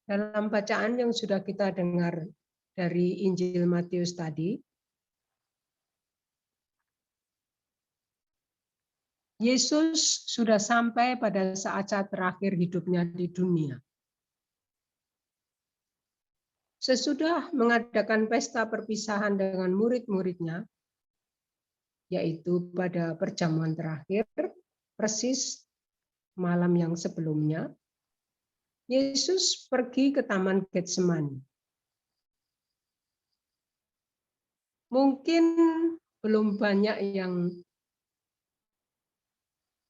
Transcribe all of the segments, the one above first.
Dalam bacaan yang sudah kita dengar dari Injil Matius tadi, Yesus sudah sampai pada saat-saat terakhir hidupnya di dunia. Sesudah mengadakan pesta perpisahan dengan murid-muridnya, yaitu pada perjamuan terakhir, persis malam yang sebelumnya, Yesus pergi ke Taman Getsemani. Mungkin belum banyak yang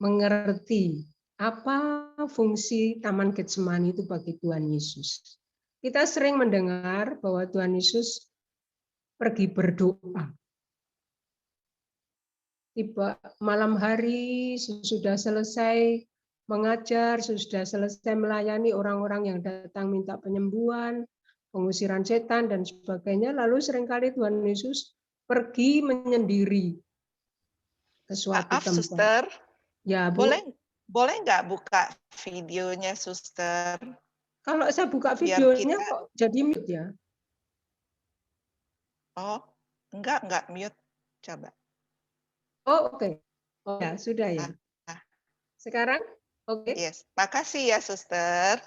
mengerti apa fungsi Taman Getsemani itu bagi Tuhan Yesus. Kita sering mendengar bahwa Tuhan Yesus pergi berdoa. Tiba malam hari sudah selesai mengajar, sudah selesai melayani orang-orang yang datang minta penyembuhan, pengusiran setan dan sebagainya, lalu seringkali Tuhan Yesus pergi menyendiri ke suatu Maaf, tempat. Suster. Ya, Bu. Boleh nggak buka videonya, Suster? Kalau saya buka Biar videonya kita. kok jadi mute ya? Oh, enggak mute. Coba. Oh, oke. Oh ya, sudah ya. Ah, Sekarang oke. yes. Makasih ya, Suster.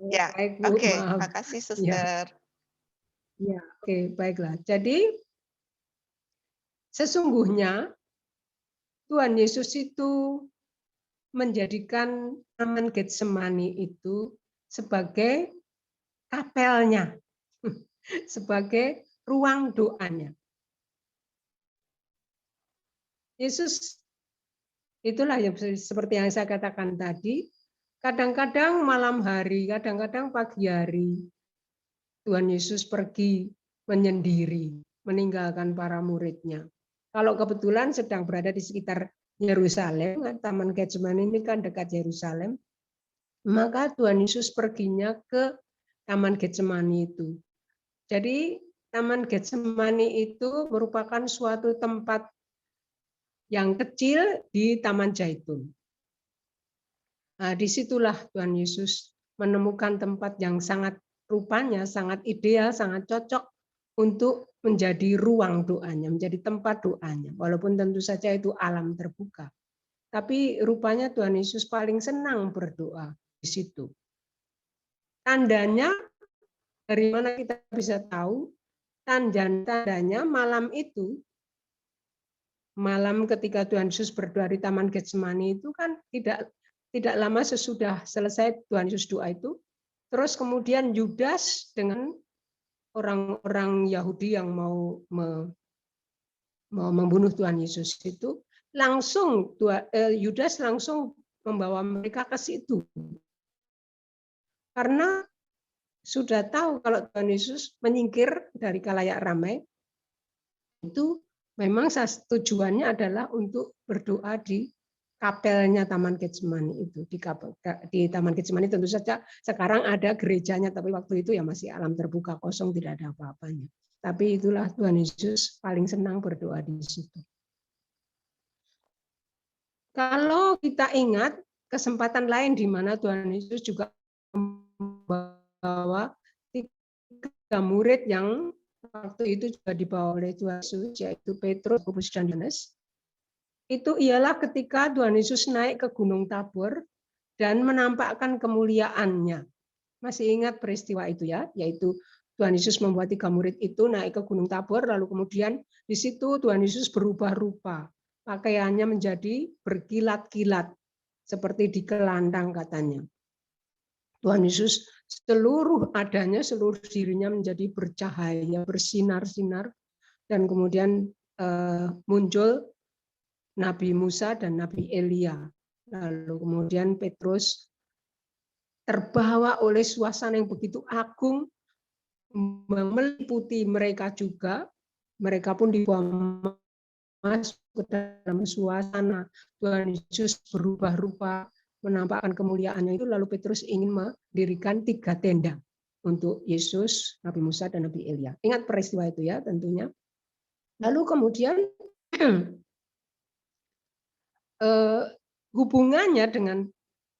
Oh, Ya, baik, Bu, oke. maaf. Makasih, Ya, Suster. ya, oke, baiklah. Jadi sesungguhnya Tuhan Yesus itu menjadikan Taman Getsemani itu sebagai kapelnya, sebagai ruang doanya. Yesus itulah yang seperti yang saya katakan tadi, kadang-kadang malam hari, kadang-kadang pagi hari, Tuhan Yesus pergi menyendiri, meninggalkan para muridnya. Kalau kebetulan sedang berada di sekitar Yerusalem, Taman Getsemani ini kan dekat Yerusalem, maka Tuhan Yesus perginya ke Taman Getsemani itu. Jadi Taman Getsemani itu merupakan suatu tempat yang kecil di Taman Zaitun. Nah, disitulah Tuhan Yesus menemukan tempat yang sangat rupanya sangat ideal, sangat cocok untuk menjadi ruang doanya, menjadi tempat doanya. Walaupun tentu saja itu alam terbuka. Tapi rupanya Tuhan Yesus paling senang berdoa di situ. Tandanya dari mana kita bisa tahu? Tandanya malam itu, malam ketika Tuhan Yesus berdoa di Taman Getsemani itu kan tidak lama sesudah selesai Tuhan Yesus doa itu, terus kemudian Yudas dengan orang-orang Yahudi yang mau membunuh Tuhan Yesus itu langsung Yudas langsung membawa mereka ke situ. Karena sudah tahu kalau Tuhan Yesus menyingkir dari khalayak ramai, itu memang tujuannya adalah untuk berdoa di kapelnya Taman Getsemani itu. Di Taman Getsemani tentu saja sekarang ada gerejanya, tapi waktu itu ya masih alam terbuka kosong, tidak ada apa-apanya. Tapi itulah Tuhan Yesus paling senang berdoa di situ. Kalau kita ingat kesempatan lain di mana Tuhan Yesus juga membawa 3 murid yang waktu itu juga dibawa oleh Tuhan Yesus, yaitu Petrus, Yakobus, dan Yohanes. Itu ialah ketika Tuhan Yesus naik ke Gunung Tabor dan menampakkan kemuliaannya. Masih ingat peristiwa itu ya, yaitu Tuhan Yesus membuat 3 murid itu naik ke Gunung Tabor, lalu kemudian di situ Tuhan Yesus berubah rupa. Pakaiannya menjadi berkilat-kilat, seperti dikelandang katanya. Tuhan Yesus seluruh adanya, seluruh dirinya menjadi bercahaya, bersinar-sinar, dan kemudian muncul Nabi Musa dan Nabi Elia. Lalu kemudian Petrus terbawa oleh suasana yang begitu agung, meliputi mereka juga. Mereka pun dibawa masuk ke dalam suasana. Tuhan Yesus berubah rupa, menampakkan kemuliaannya itu, lalu Petrus ingin mendirikan 3 tenda untuk Yesus, Nabi Musa, dan Nabi Elia. Ingat peristiwa itu ya tentunya. Lalu kemudian hubungannya dengan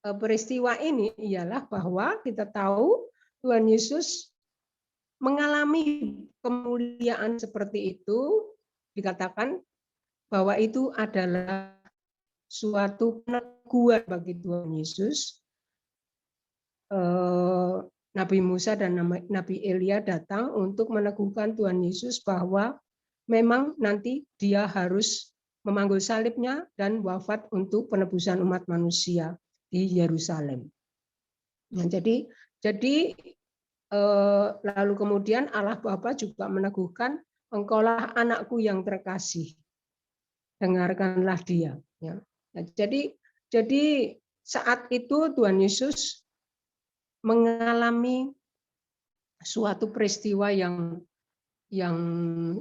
peristiwa ini ialah bahwa kita tahu Tuhan Yesus mengalami kemuliaan seperti itu, dikatakan bahwa itu adalah suatu peneguhan bagi Tuhan Yesus. Nabi Musa dan Nabi Elia datang untuk meneguhkan Tuhan Yesus bahwa memang nanti dia harus memanggul salibnya dan wafat untuk penebusan umat manusia di Yerusalem. Nah, jadi lalu kemudian Allah Bapa juga meneguhkan, engkaulah anakku yang terkasih, dengarkanlah dia. Ya. Nah, jadi saat itu Tuhan Yesus mengalami suatu peristiwa yang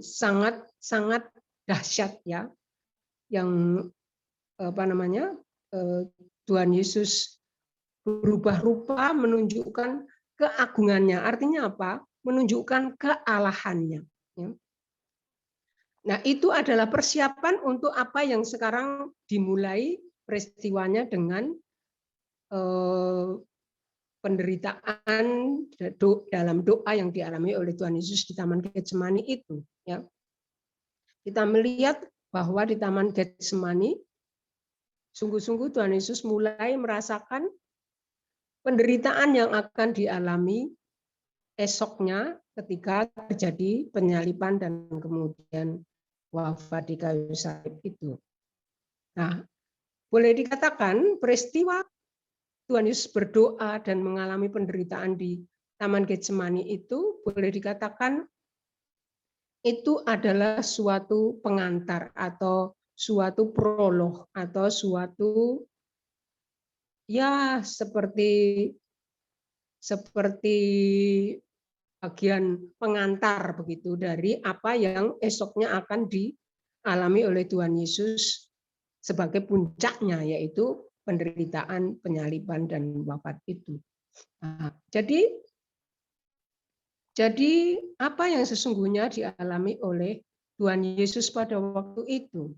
sangat dahsyat, ya, yang Tuhan Yesus berubah rupa, menunjukkan keagungannya. Artinya apa? Menunjukkan kealahannya. Ya. Nah, itu adalah persiapan untuk apa yang sekarang dimulai peristiwanya dengan penderitaan dalam doa yang dialami oleh Tuhan Yesus di Taman Getsemani itu. Ya. Kita melihat bahwa di Taman Getsemani sungguh-sungguh Tuhan Yesus mulai merasakan penderitaan yang akan dialami esoknya ketika terjadi penyaliban dan kemudian wafat di kayu salib itu. Nah, boleh dikatakan peristiwa Tuhan Yesus berdoa dan mengalami penderitaan di Taman Getsemani itu boleh dikatakan itu adalah suatu pengantar atau suatu prolog atau suatu ya seperti bagian pengantar begitu dari apa yang esoknya akan dialami oleh Tuhan Yesus sebagai puncaknya, yaitu penderitaan, penyaliban, dan wafat itu. Nah, jadi apa yang sesungguhnya dialami oleh Tuhan Yesus pada waktu itu?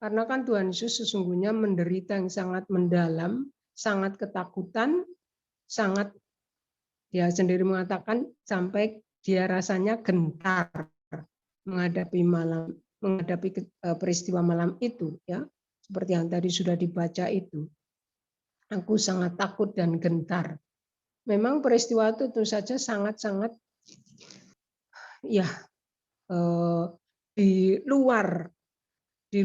Karena kan Tuhan Yesus sesungguhnya menderita yang sangat mendalam, sangat ketakutan, sangat, dia sendiri mengatakan sampai dia rasanya gentar menghadapi peristiwa malam itu, ya. Seperti yang tadi sudah dibaca itu. Aku sangat takut dan gentar. Memang peristiwa itu tentu saja sangat-sangat ya di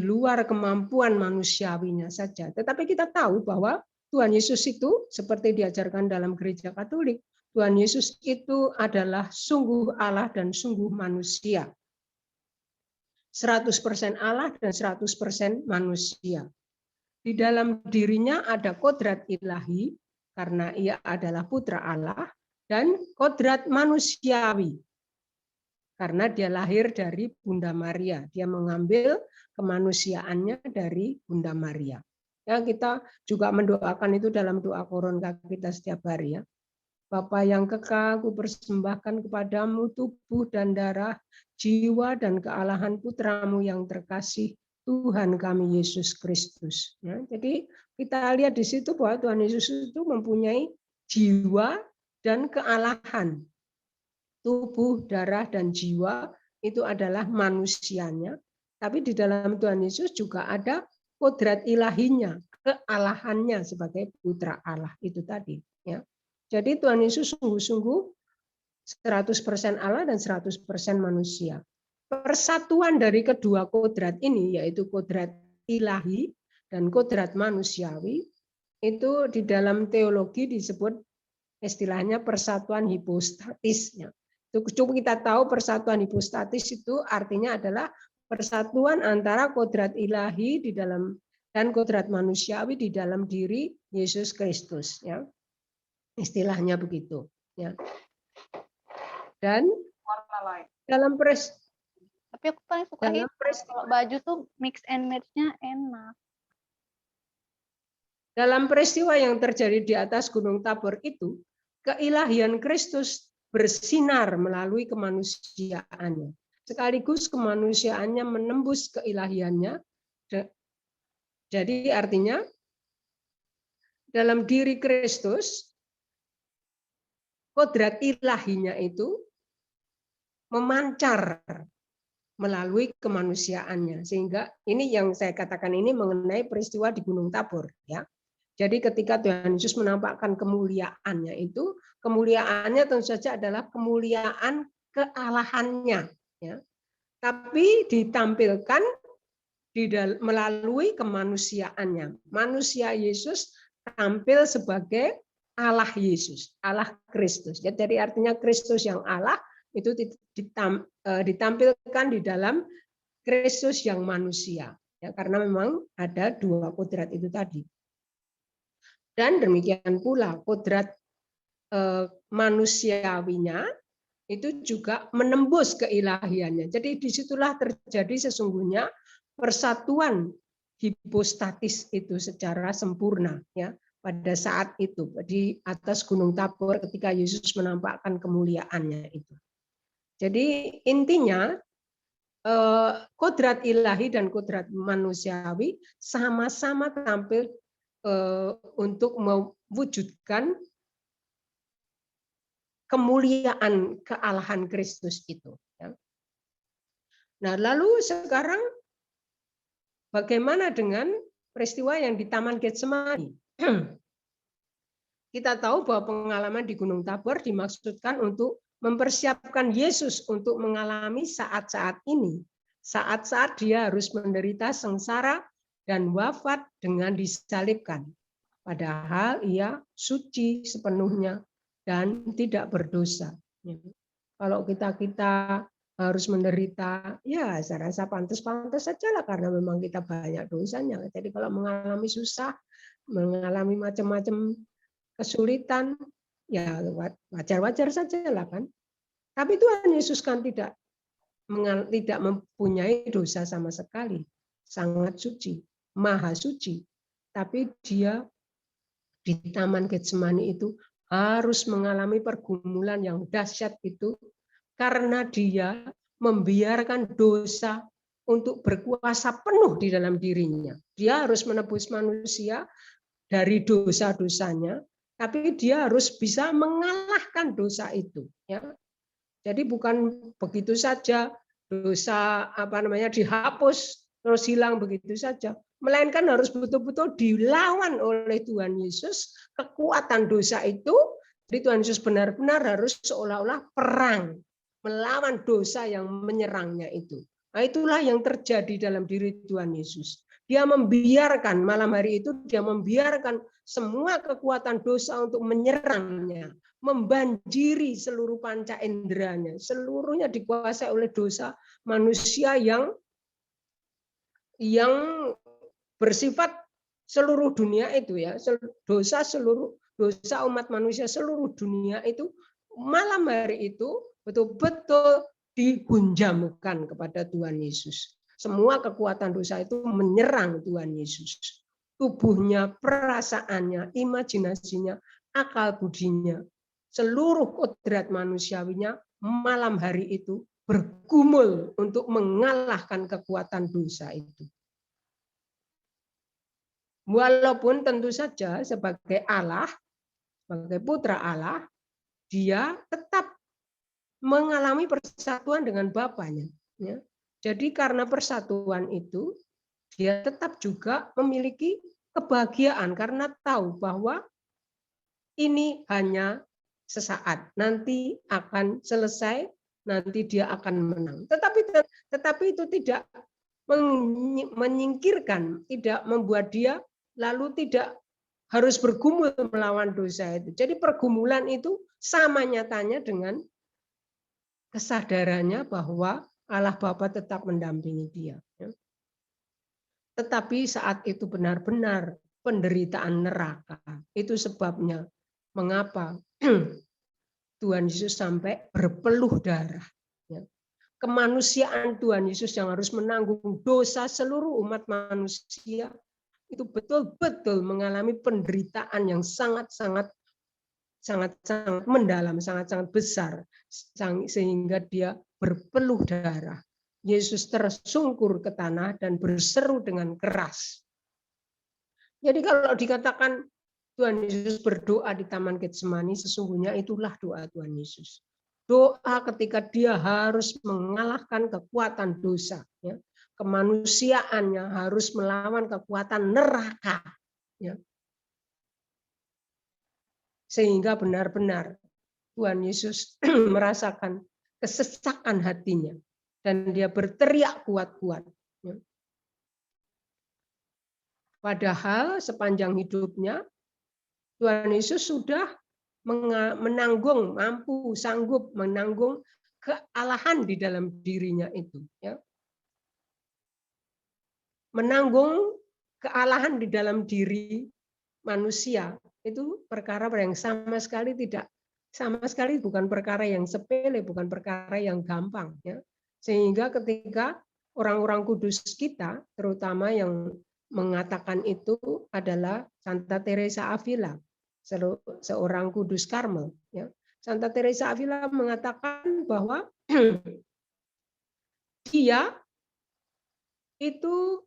luar kemampuan manusiawinya saja. Tetapi kita tahu bahwa Tuhan Yesus itu seperti diajarkan dalam Gereja Katolik, Tuhan Yesus itu adalah sungguh Allah dan sungguh manusia. 100% Allah dan 100% manusia. Di dalam dirinya ada kodrat ilahi, karena ia adalah putra Allah, dan kodrat manusiawi, karena dia lahir dari Bunda Maria. Dia mengambil kemanusiaannya dari Bunda Maria. Ya, kita juga mendoakan itu dalam doa koronka kita setiap hari, ya. Bapa yang kekal, ku persembahkan kepadamu tubuh dan darah, jiwa dan kealahan putramu yang terkasih, Tuhan kami Yesus Kristus. Ya, jadi kita lihat di situ bahwa Tuhan Yesus itu mempunyai jiwa dan kealahan. Tubuh, darah, dan jiwa itu adalah manusianya. Tapi di dalam Tuhan Yesus juga ada kodrat ilahinya, kealahannya sebagai putra Allah itu tadi. Ya. Jadi Tuhan Yesus sungguh-sungguh 100% Allah dan 100% manusia. Persatuan dari kedua kodrat ini, yaitu kodrat ilahi dan kodrat manusiawi, itu di dalam teologi disebut istilahnya persatuan hipostatis. Coba kita tahu persatuan hipostatis itu artinya adalah persatuan antara kodrat ilahi di dalam dan kodrat manusiawi di dalam diri Yesus Kristus. Ya. Istilahnya begitu. Ya. Dan dalam tapi aku paling suka itu kalau baju tuh mix and match-nya enak. Dalam peristiwa yang terjadi di atas Gunung Tabor itu, keilahian Kristus bersinar melalui kemanusiaannya. Sekaligus kemanusiaannya menembus keilahiannya. Jadi artinya dalam diri Kristus kodrat ilahinya itu memancar melalui kemanusiaannya. Sehingga ini yang saya katakan ini mengenai peristiwa di Gunung Tabor, ya. Jadi ketika Tuhan Yesus menampakkan kemuliaannya itu, kemuliaannya tentu saja adalah kemuliaan kealahannya, ya. Tapi ditampilkan melalui kemanusiaannya. Manusia Yesus tampil sebagai Allah Yesus, Allah Kristus. Jadi artinya Kristus yang Allah itu ditampilkan di dalam Kristus yang manusia, ya, karena memang ada dua kodrat itu tadi. Dan demikian pula kodrat manusiawinya itu juga menembus keilahiannya. Jadi disitulah terjadi sesungguhnya persatuan hipostatis itu secara sempurna, ya, pada saat itu di atas Gunung Tabor ketika Yesus menampakkan kemuliaannya itu. Jadi intinya kodrat ilahi dan kodrat manusiawi sama-sama tampil untuk mewujudkan kemuliaan kealahan Kristus itu. Nah, lalu sekarang bagaimana dengan peristiwa yang di Taman Getsemani? Kita tahu bahwa pengalaman di Gunung Tabor dimaksudkan untuk mempersiapkan Yesus untuk mengalami saat-saat ini. Saat-saat dia harus menderita sengsara dan wafat dengan disalibkan. Padahal ia suci sepenuhnya dan tidak berdosa. Kalau kita harus menderita, ya saya rasa pantas-pantas saja lah karena memang kita banyak dosanya. Jadi kalau mengalami susah, mengalami macam-macam kesulitan, ya wajar-wajar saja lah kan. Tapi Tuhan Yesus kan tidak mempunyai dosa sama sekali, sangat suci, maha suci. Tapi dia di Taman Getsemani itu harus mengalami pergumulan yang dahsyat itu karena dia membiarkan dosa untuk berkuasa penuh di dalam dirinya. Dia harus menebus manusia dari dosa-dosanya, tapi dia harus bisa mengalahkan dosa itu, ya. Jadi bukan begitu saja dosa dihapus terus hilang begitu saja, melainkan harus betul-betul dilawan oleh Tuhan Yesus kekuatan dosa itu. Jadi Tuhan Yesus benar-benar harus seolah-olah perang melawan dosa yang menyerangnya itu. Nah, itulah yang terjadi dalam diri Tuhan Yesus. Dia membiarkan malam hari itu dia membiarkan semua kekuatan dosa untuk menyerangnya, membanjiri seluruh panca inderanya, seluruhnya dikuasai oleh dosa manusia yang bersifat seluruh dunia itu, ya, dosa umat manusia seluruh dunia itu malam hari itu betul-betul dihunjamkan kepada Tuhan Yesus. Semua kekuatan dosa itu menyerang Tuhan Yesus. Tubuhnya, perasaannya, imajinasinya, akal budinya, seluruh kodrat manusiawinya malam hari itu bergumul untuk mengalahkan kekuatan dosa itu. Walaupun tentu saja sebagai Allah, sebagai putra Allah, dia tetap mengalami persatuan dengan Bapanya. Ya. Jadi karena persatuan itu, dia tetap juga memiliki kebahagiaan karena tahu bahwa ini hanya sesaat, nanti akan selesai, nanti dia akan menang. Tetapi itu tidak menyingkirkan, tidak membuat dia lalu tidak harus bergumul melawan dosa itu. Jadi pergumulan itu sama nyatanya dengan kesadarannya bahwa Allah Bapa tetap mendampingi dia. Tetapi saat itu benar-benar penderitaan neraka. Itu sebabnya mengapa Tuhan Yesus sampai berpeluh darah. Kemanusiaan Tuhan Yesus yang harus menanggung dosa seluruh umat manusia itu betul-betul mengalami penderitaan yang sangat-sangat mendalam, sangat-sangat besar, sehingga dia berpeluh darah. Yesus tersungkur ke tanah dan berseru dengan keras. Jadi kalau dikatakan Tuhan Yesus berdoa di Taman Getsemani, sesungguhnya itulah doa Tuhan Yesus. Doa ketika dia harus mengalahkan kekuatan dosa, ya. Kemanusiaannya harus melawan kekuatan neraka, ya. Sehingga benar-benar Tuhan Yesus merasakan kesesakan hatinya dan dia berteriak kuat-kuat. Ya. Padahal sepanjang hidupnya Tuhan Yesus sudah menanggung, mampu, sanggup menanggung kealahan di dalam dirinya itu. Ya. Menanggung kealahan di dalam diri manusia itu perkara yang sama sekali bukan perkara yang sepele, bukan perkara yang gampang. Ya. Sehingga ketika orang-orang kudus kita, terutama yang mengatakan itu adalah Santa Teresa Avila, seorang kudus Karmel. Ya. Santa Teresa Avila mengatakan bahwa dia itu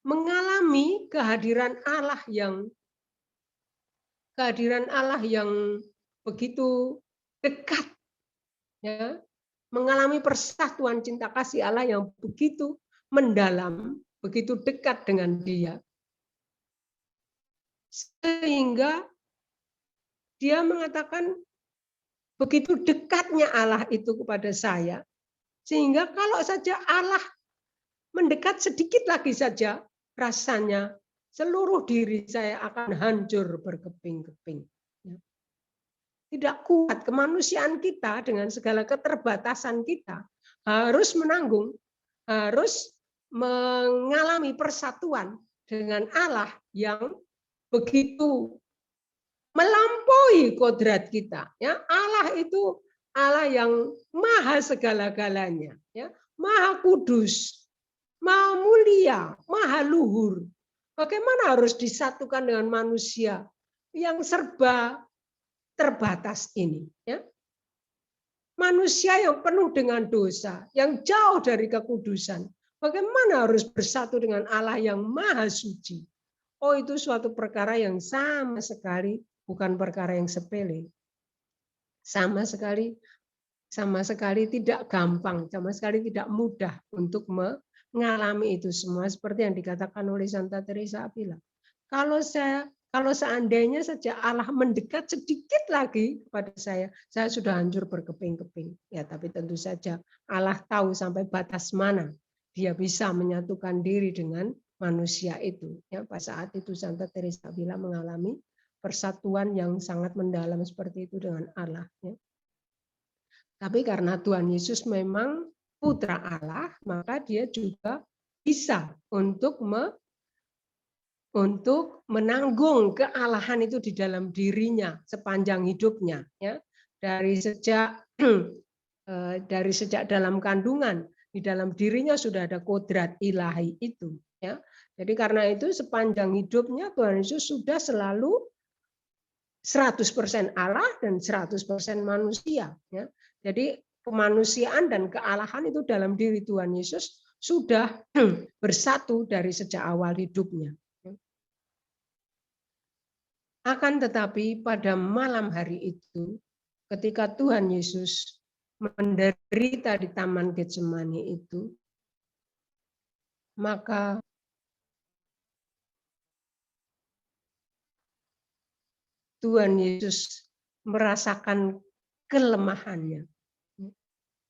mengalami kehadiran Allah yang begitu dekat, ya, mengalami persatuan cinta kasih Allah yang begitu mendalam, begitu dekat dengan dia, sehingga dia mengatakan begitu dekatnya Allah itu kepada saya, sehingga kalau saja Allah mendekat sedikit lagi saja, rasanya seluruh diri saya akan hancur berkeping-keping. Tidak kuat, kemanusiaan kita dengan segala keterbatasan kita harus menanggung, harus mengalami persatuan dengan Allah yang begitu melampaui kodrat kita. Ya, Allah itu Allah yang maha segala-galanya, ya, maha kudus, maha mulia, maha luhur. Bagaimana harus disatukan dengan manusia yang serba terbatas ini? Ya? Manusia yang penuh dengan dosa, yang jauh dari kekudusan. Bagaimana harus bersatu dengan Allah yang maha suci? Oh, itu suatu perkara yang sama sekali bukan perkara yang sepele. Sama sekali tidak gampang, sama sekali tidak mudah untuk mengalami itu semua seperti yang dikatakan oleh Santa Teresa Avila. Kalau seandainya saja Allah mendekat sedikit lagi kepada saya sudah hancur berkeping-keping. Ya, tapi tentu saja Allah tahu sampai batas mana dia bisa menyatukan diri dengan manusia itu. Ya, pada saat itu Santa Teresa Avila mengalami persatuan yang sangat mendalam seperti itu dengan Allah. Ya. Tapi karena Tuhan Yesus memang putra Allah, maka dia juga bisa untuk menanggung kealahan itu di dalam dirinya sepanjang hidupnya. Ya. Dari sejak dalam kandungan, di dalam dirinya sudah ada kodrat ilahi itu. Ya. Jadi karena itu sepanjang hidupnya Tuhan Yesus sudah selalu 100% Allah dan 100% manusia. Ya. Jadi kemanusiaan dan kealahan itu dalam diri Tuhan Yesus sudah bersatu dari sejak awal hidupnya. Akan tetapi pada malam hari itu, ketika Tuhan Yesus menderita di Taman Getsemani itu, maka Tuhan Yesus merasakan kelemahannya.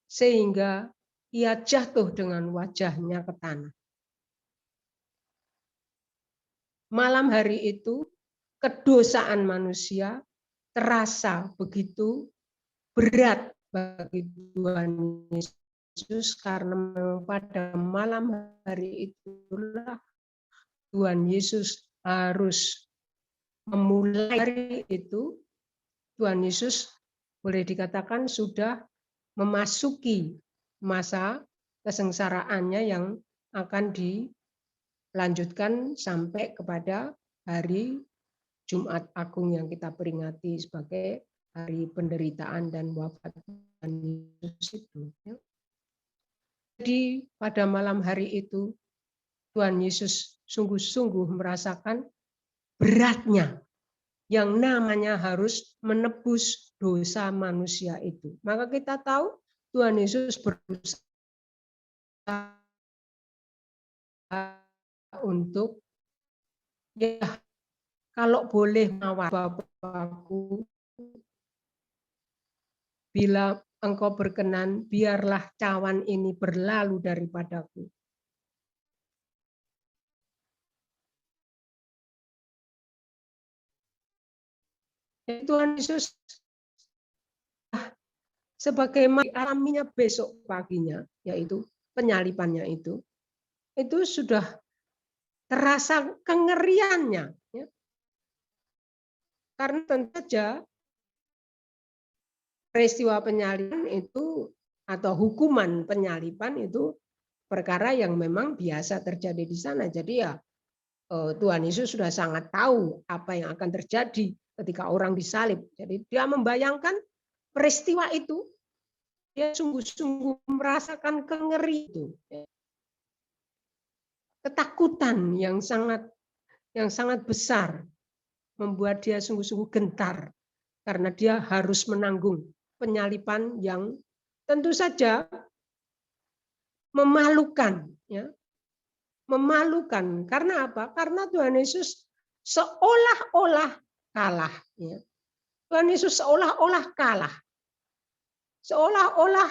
Sehingga ia jatuh dengan wajahnya ke tanah. Malam hari itu, kedosaan manusia terasa begitu berat bagi Tuhan Yesus karena memang pada malam hari itulah Tuhan Yesus harus memulai hari itu. Tuhan Yesus boleh dikatakan sudah memasuki masa kesengsaraannya yang akan dilanjutkan sampai kepada hari Jumat Agung yang kita peringati sebagai hari penderitaan dan wafat Tuhan Yesus itu. Jadi pada malam hari itu Tuhan Yesus sungguh-sungguh merasakan beratnya yang namanya harus menebus dosa manusia itu. Maka kita tahu Tuhan Yesus berusaha untuk ya kalau boleh mawar Bapakku, bila engkau berkenan, biarlah cawan ini berlalu daripadaku. Tuhan Yesus sebagaimana alaminya besok paginya, yaitu penyalipannya itu sudah terasa kengeriannya. Ya. Karena tentu saja peristiwa penyalipan itu atau hukuman penyalipan itu perkara yang memang biasa terjadi di sana. Jadi ya Tuhan Yesus sudah sangat tahu apa yang akan terjadi ketika orang disalib. Jadi dia membayangkan peristiwa itu, dia sungguh-sungguh merasakan kengeri itu. Ketakutan yang sangat besar membuat dia sungguh-sungguh gentar karena dia harus menanggung penyalipan yang tentu saja memalukan, ya. Memalukan. Karena apa? Karena Tuhan Yesus seolah-olah kalah. Ya. Tuhan Yesus seolah-olah kalah. Seolah-olah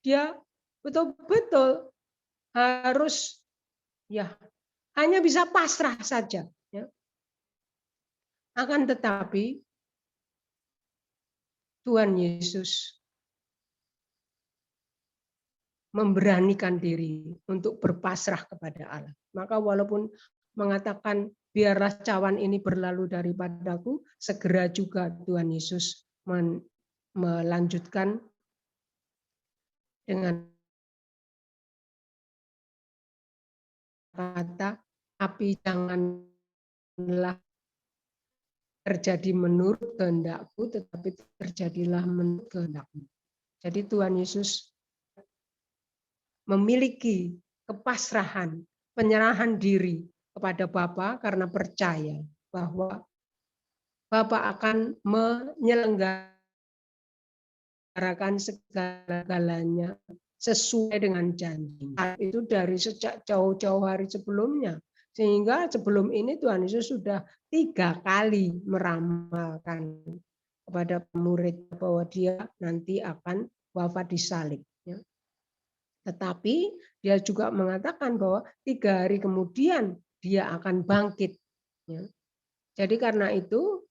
dia betul-betul harus ya hanya bisa pasrah saja. Ya. Akan tetapi Tuhan Yesus memberanikan diri untuk berpasrah kepada Allah. Maka walaupun mengatakan biarlah cawan ini berlalu daripadaku, segera juga Tuhan Yesus melanjutkan dengan kata, api janganlah terjadi menurut kehendakku, tetapi terjadilah menurut kehendakmu. Jadi Tuhan Yesus memiliki kepasrahan, penyerahan diri kepada Bapa karena percaya bahwa Bapa akan menyelenggarakan segala-galanya sesuai dengan janji. Itu dari sejak jauh-jauh hari sebelumnya. Sehingga sebelum ini Tuhan Yesus sudah 3 kali meramalkan kepada murid bahwa dia nanti akan wafat disalib. Tetapi dia juga mengatakan bahwa 3 hari kemudian dia akan bangkit. Jadi karena itu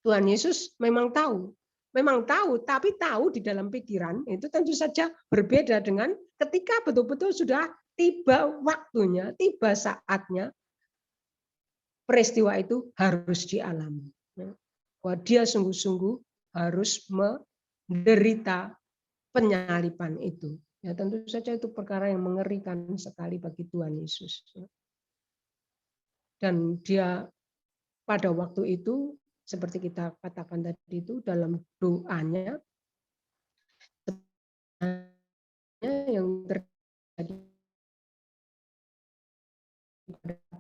Tuhan Yesus memang tahu, tapi tahu di dalam pikiran itu tentu saja berbeda dengan ketika betul-betul sudah tiba waktunya, tiba saatnya peristiwa itu harus dialami. Bahwa dia sungguh-sungguh harus menderita penyalipan itu. Ya, tentu saja itu perkara yang mengerikan sekali bagi Tuhan Yesus. Dan dia pada waktu itu seperti kita katakan tadi itu dalam doanya yang terjadi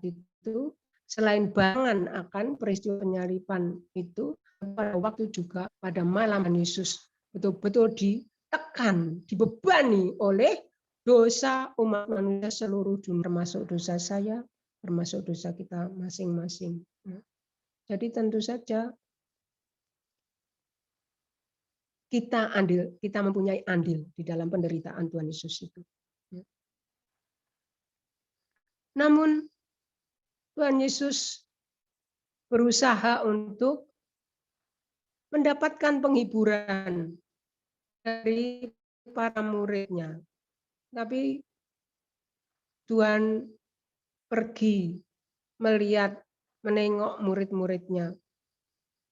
itu selain bayangan akan peristiwa penyalipan itu pada waktu juga pada malam Yesus betul-betul ditekan, dibebani oleh dosa umat manusia seluruh dunia, termasuk dosa saya, termasuk dosa kita masing-masing. Jadi tentu saja kita mempunyai andil di dalam penderitaan Tuhan Yesus itu. Namun Tuhan Yesus berusaha untuk mendapatkan penghiburan dari para muridnya. Tapi Tuhan pergi melihat, menengok murid-muridnya.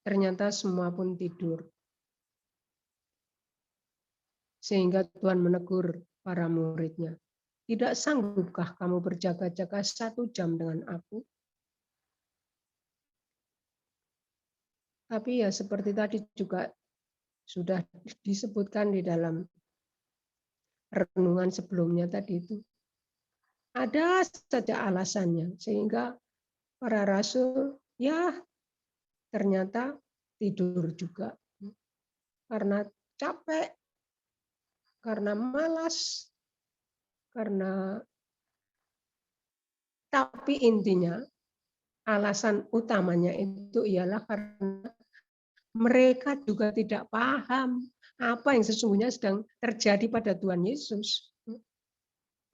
Ternyata semua pun tidur. Sehingga Tuhan menegur para muridnya. Tidak sanggupkah kamu berjaga-jaga 1 jam dengan aku? Tapi ya seperti tadi juga sudah disebutkan di dalam renungan sebelumnya tadi itu. Ada saja alasannya, sehingga para rasul ya ternyata tidur juga karena capek, karena malas, karena tapi intinya alasan utamanya itu ialah karena mereka juga tidak paham apa yang sesungguhnya sedang terjadi pada Tuhan Yesus.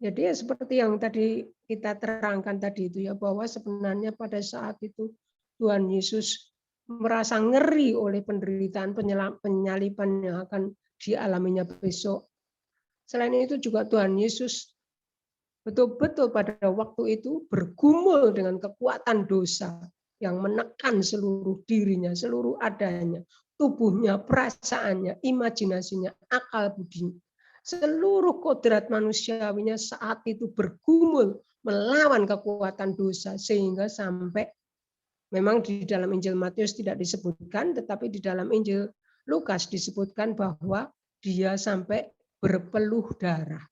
Jadi ya seperti yang tadi kita terangkan tadi itu ya, bahwa sebenarnya pada saat itu Tuhan Yesus merasa ngeri oleh penderitaan penyaliban yang akan dialaminya besok. Selain itu juga Tuhan Yesus betul-betul pada waktu itu bergumul dengan kekuatan dosa yang menekan seluruh dirinya, seluruh adanya, tubuhnya, perasaannya, imajinasinya, akal budinya. Seluruh kodrat manusiawinya saat itu bergumul melawan kekuatan dosa, sehingga sampai memang di dalam Injil Matius tidak disebutkan, tetapi di dalam Injil Lukas disebutkan bahwa dia sampai berpeluh darah.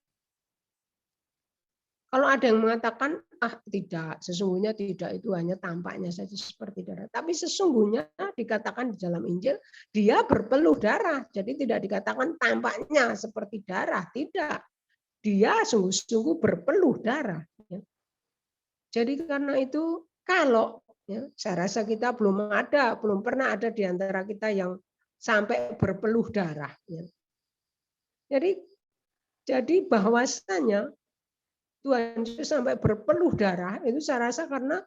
Kalau ada yang mengatakan, tidak, sesungguhnya tidak, itu hanya tampaknya saja seperti darah. Tapi sesungguhnya dikatakan di dalam Injil, dia berpeluh darah. Jadi tidak dikatakan tampaknya seperti darah, tidak. Dia sungguh-sungguh berpeluh darah. Jadi karena itu, kalau saya rasa kita belum pernah ada di antara kita yang sampai berpeluh darah. Jadi bahwasanya Tuhan Yesus sampai berpeluh darah, itu saya rasa karena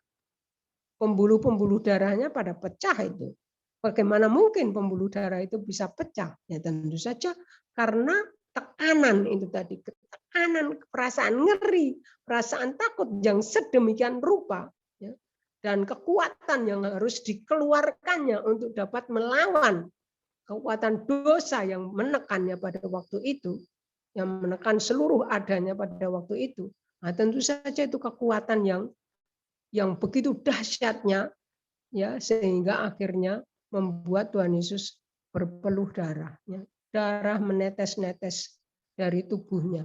pembuluh-pembuluh darahnya pada pecah itu. Bagaimana mungkin pembuluh darah itu bisa pecah? Ya tentu saja karena tekanan itu tadi, tekanan, perasaan ngeri, perasaan takut yang sedemikian rupa, ya, dan kekuatan yang harus dikeluarkannya untuk dapat melawan kekuatan dosa yang menekannya pada waktu itu, yang menekan seluruh adanya pada waktu itu. Nah, tentu saja itu kekuatan yang begitu dahsyatnya, ya, sehingga akhirnya membuat Tuhan Yesus berpeluh darah, ya. Darah menetes-netes dari tubuhnya.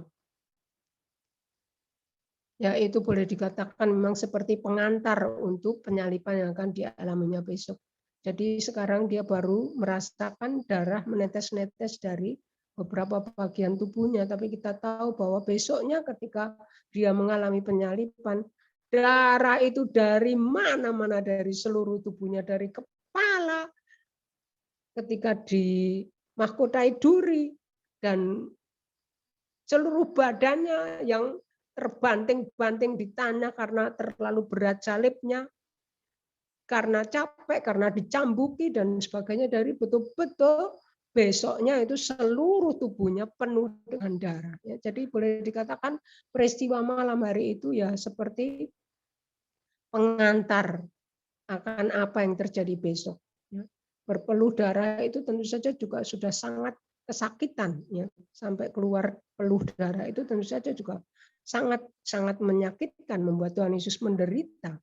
Ya, itu boleh dikatakan memang seperti pengantar untuk penyaliban yang akan dialaminya besok. Jadi sekarang dia baru merasakan darah menetes-netes dari beberapa bagian tubuhnya, tapi kita tahu bahwa besoknya ketika dia mengalami penyaliban, darah itu dari mana-mana, dari seluruh tubuhnya, dari kepala, ketika dimahkotai duri, dan seluruh badannya yang terbanting-banting di tanah karena terlalu berat salibnya, karena capek, karena dicambuki dan sebagainya, dari betul-betul besoknya itu seluruh tubuhnya penuh dengan darah. Jadi boleh dikatakan peristiwa malam hari itu ya seperti pengantar akan apa yang terjadi besok. Berpeluh darah itu tentu saja juga sudah sangat kesakitan, ya, sampai keluar peluh darah itu tentu saja juga sangat menyakitkan, membuat Tuhan Yesus menderita.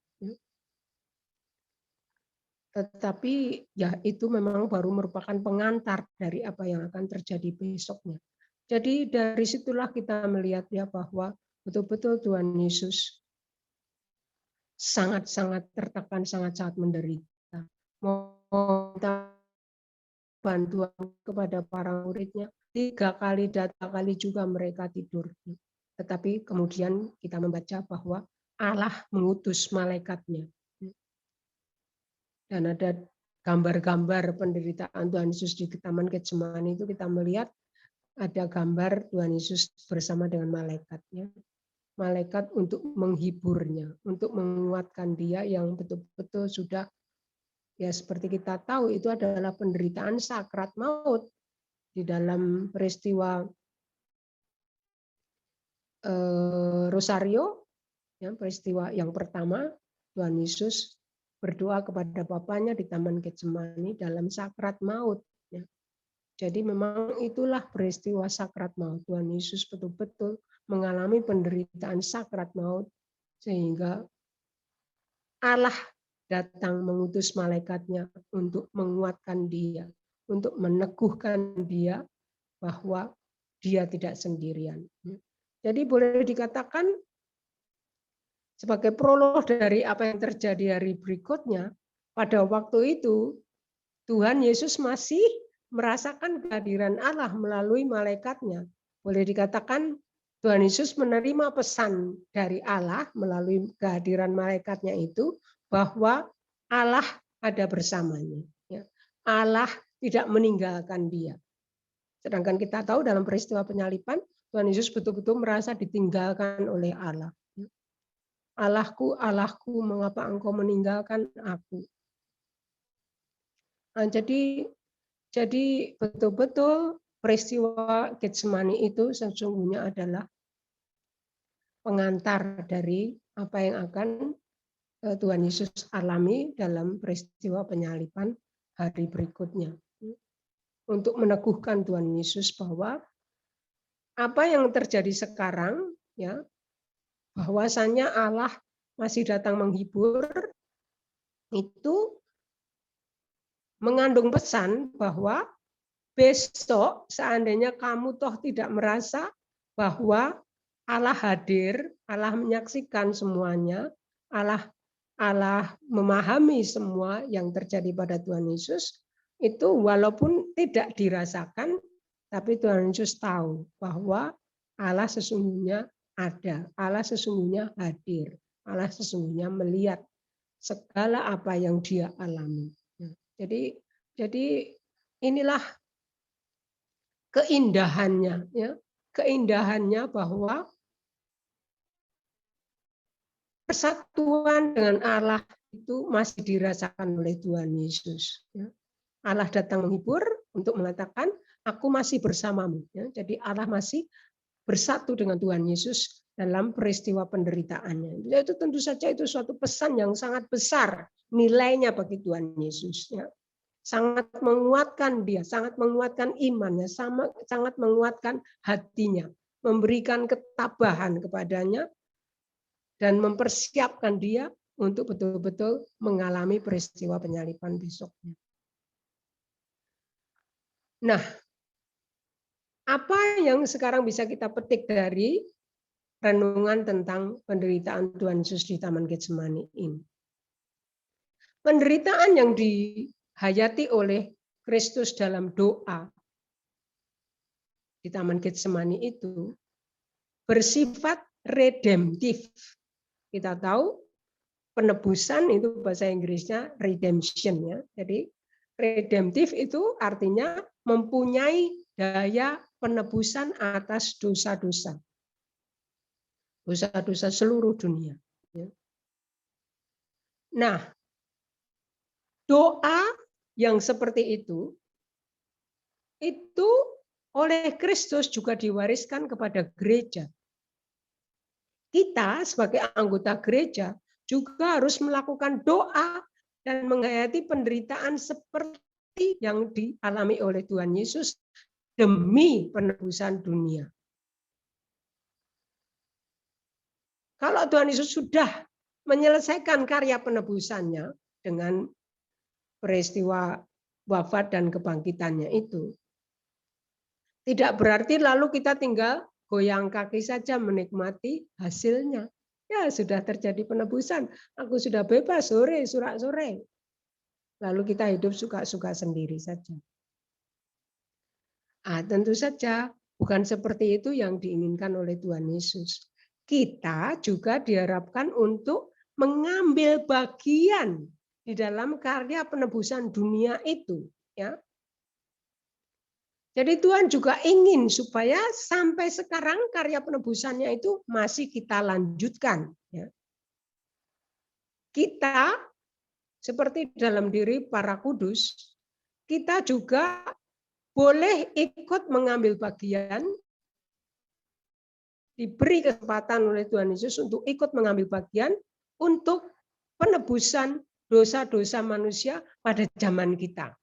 Tetapi ya itu memang baru merupakan pengantar dari apa yang akan terjadi besoknya. Jadi dari situlah kita melihat ya bahwa betul-betul Tuhan Yesus sangat-sangat tertekan, sangat-sangat menderita. Meminta bantuan kepada para muridnya, 3 kali juga mereka tidur. Tetapi kemudian kita membaca bahwa Allah mengutus malaikatnya. Dan ada gambar-gambar penderitaan Tuhan Yesus di Taman Getsemani itu kita melihat ada gambar Tuhan Yesus bersama dengan malaikatnya. Malaikat untuk menghiburnya, untuk menguatkan dia yang betul-betul sudah, ya seperti kita tahu itu adalah penderitaan sakrat maut. Di dalam peristiwa Rosario, ya, peristiwa yang pertama, Tuhan Yesus berdoa kepada Bapaknya di Taman Getsemani dalam sakrat maut. Ya. Jadi memang itulah peristiwa sakrat maut. Tuhan Yesus betul-betul mengalami penderitaan sakrat maut, sehingga Allah datang mengutus malaikatnya untuk menguatkan dia, untuk meneguhkan dia bahwa dia tidak sendirian. Jadi boleh dikatakan sebagai prolog dari apa yang terjadi hari berikutnya, pada waktu itu Tuhan Yesus masih merasakan kehadiran Allah melalui malaikatnya. Boleh dikatakan Tuhan Yesus menerima pesan dari Allah melalui kehadiran malaikatnya itu bahwa Allah ada bersamanya. Allah tidak meninggalkan dia. Sedangkan kita tahu dalam peristiwa penyaliban, Tuhan Yesus betul-betul merasa ditinggalkan oleh Allah. Allahku, Allahku, mengapa engkau meninggalkan aku? Nah, jadi betul-betul peristiwa Getsemani itu sesungguhnya adalah pengantar dari apa yang akan Tuhan Yesus alami dalam peristiwa penyaliban hari berikutnya. Untuk meneguhkan Tuhan Yesus bahwa apa yang terjadi sekarang, ya, bahwasanya Allah masih datang menghibur, itu mengandung pesan bahwa besok seandainya kamu toh tidak merasa bahwa Allah hadir, Allah menyaksikan semuanya, Allah memahami semua yang terjadi pada Tuhan Yesus, itu walaupun tidak dirasakan, tapi Tuhan Yesus tahu bahwa Allah sesungguhnya ada, Allah sesungguhnya hadir, Allah sesungguhnya melihat segala apa yang dia alami. Jadi inilah keindahannya, ya, keindahannya bahwa persatuan dengan Allah itu masih dirasakan oleh Tuhan Yesus. Ya. Allah datang menghibur untuk mengatakan, aku masih bersamamu. Ya. Jadi Allah masih bersatu dengan Tuhan Yesus dalam peristiwa penderitaannya. Itu tentu saja itu suatu pesan yang sangat besar nilainya bagi Tuhan Yesus. Ya. Sangat menguatkan dia, sangat menguatkan imannya, sangat menguatkan hatinya, memberikan ketabahan kepadanya, dan mempersiapkan dia untuk betul-betul mengalami peristiwa penyaliban besoknya. Nah, apa yang sekarang bisa kita petik dari renungan tentang penderitaan Tuhan Yesus di Taman Getsemani ini? Penderitaan yang dihayati oleh Kristus dalam doa di Taman Getsemani itu bersifat redemptif. Kita tahu penebusan itu bahasa Inggrisnya redemption, ya. Jadi redemptif itu artinya mempunyai daya penebusan atas dosa-dosa. Dosa-dosa seluruh dunia. Nah, doa yang seperti itu oleh Kristus juga diwariskan kepada gereja. Kita sebagai anggota gereja juga harus melakukan doa dan menghayati penderitaan seperti yang dialami oleh Tuhan Yesus demi penebusan dunia. Kalau Tuhan Yesus sudah menyelesaikan karya penebusannya dengan peristiwa wafat dan kebangkitannya itu, tidak berarti lalu kita tinggal goyang kaki saja menikmati hasilnya. Ya, sudah terjadi penebusan. Aku sudah bebas sore. Lalu kita hidup suka-suka sendiri saja. Tentu saja bukan seperti itu yang diinginkan oleh Tuhan Yesus. Kita juga diharapkan untuk mengambil bagian di dalam karya penebusan dunia itu. Ya. Jadi Tuhan juga ingin supaya sampai sekarang karya penebusannya itu masih kita lanjutkan. Kita seperti dalam diri para kudus, kita juga boleh ikut mengambil bagian, diberi kesempatan oleh Tuhan Yesus untuk ikut mengambil bagian untuk penebusan dosa-dosa manusia pada zaman kita.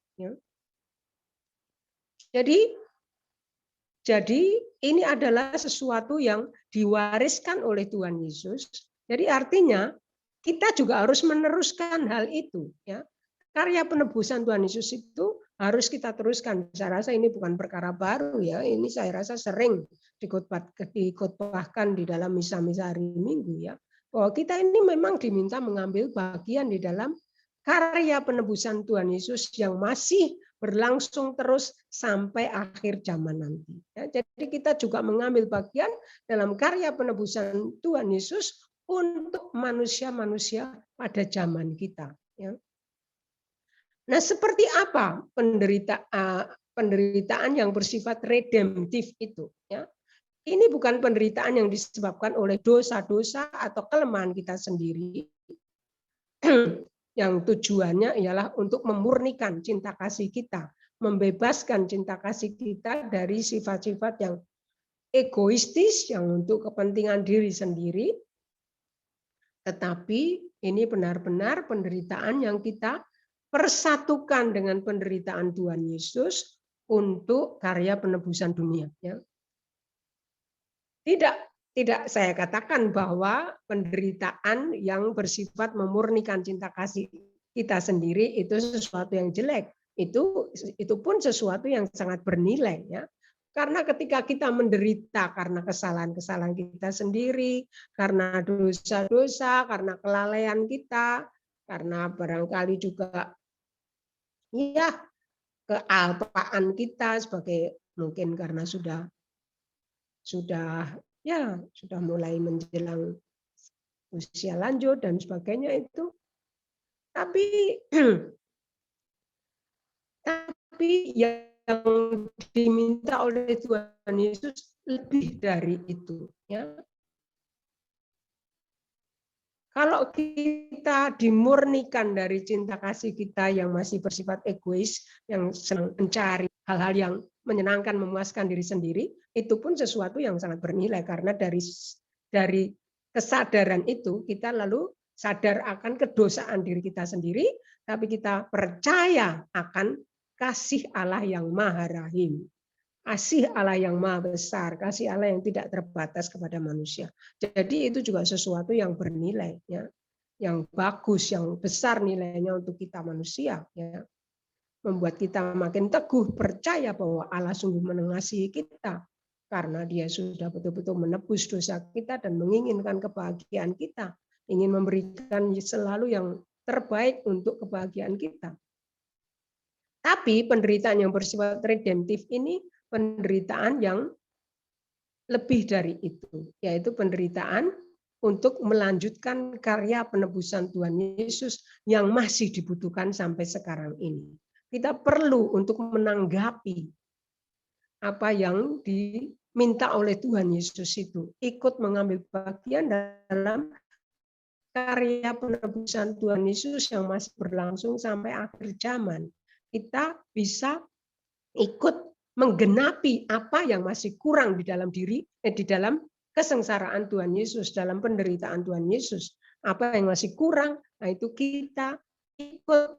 Jadi ini adalah sesuatu yang diwariskan oleh Tuhan Yesus. Jadi artinya kita juga harus meneruskan hal itu. Ya. Karya penebusan Tuhan Yesus itu harus kita teruskan. Saya rasa ini bukan perkara baru, ya. Ini saya rasa sering dikotbahkan di dalam misa-misa hari Minggu, ya. bahwa kita ini memang diminta mengambil bagian di dalam karya penebusan Tuhan Yesus yang masih berlangsung terus sampai akhir zaman nanti. Ya, jadi kita juga mengambil bagian dalam karya penebusan Tuhan Yesus untuk manusia-manusia pada zaman kita. Ya. Nah, seperti apa penderitaan yang bersifat redemptif itu? Ya. Ini bukan penderitaan yang disebabkan oleh dosa-dosa atau kelemahan kita sendiri, yang tujuannya ialah untuk memurnikan cinta kasih kita, membebaskan cinta kasih kita dari sifat-sifat yang egoistis, yang untuk kepentingan diri sendiri, tetapi ini benar-benar penderitaan yang kita persatukan dengan penderitaan Tuhan Yesus untuk karya penebusan dunia. Ya. Tidak saya katakan bahwa penderitaan yang bersifat memurnikan cinta kasih kita sendiri itu sesuatu yang jelek. Itu pun sesuatu yang sangat bernilai, ya. Karena ketika kita menderita karena kesalahan-kesalahan kita sendiri, karena dosa-dosa, karena kelalaian kita, karena barangkali juga ya kealpaan kita sebagai mungkin karena sudah mulai menjelang usia lanjut dan sebagainya itu. Tapi yang diminta oleh Tuhan Yesus lebih dari itu, ya. Kalau kita dimurnikan dari cinta kasih kita yang masih bersifat egois, yang senang mencari hal-hal yang menyenangkan, memuaskan diri sendiri, itu pun sesuatu yang sangat bernilai karena dari kesadaran itu kita lalu sadar akan kedosaan diri kita sendiri, tapi kita percaya akan kasih Allah yang Maha Rahim. Kasih Allah yang maha besar, kasih Allah yang tidak terbatas kepada manusia. Jadi itu juga sesuatu yang bernilai, ya, yang bagus, yang besar nilainya untuk kita manusia, ya. Membuat kita makin teguh percaya bahwa Allah sungguh mengasihi kita karena Dia sudah betul-betul menebus dosa kita dan menginginkan kebahagiaan kita, ingin memberikan selalu yang terbaik untuk kebahagiaan kita. Tapi penderitaan yang bersifat redemptif ini penderitaan yang lebih dari itu, yaitu penderitaan untuk melanjutkan karya penebusan Tuhan Yesus yang masih dibutuhkan sampai sekarang ini. Kita perlu untuk menanggapi apa yang diminta oleh Tuhan Yesus itu, ikut mengambil bagian dalam karya penebusan Tuhan Yesus yang masih berlangsung sampai akhir zaman. Kita bisa ikut menggenapi apa yang masih kurang di dalam di dalam kesengsaraan Tuhan Yesus, dalam penderitaan Tuhan Yesus. Apa yang masih kurang, nah itu kita ikut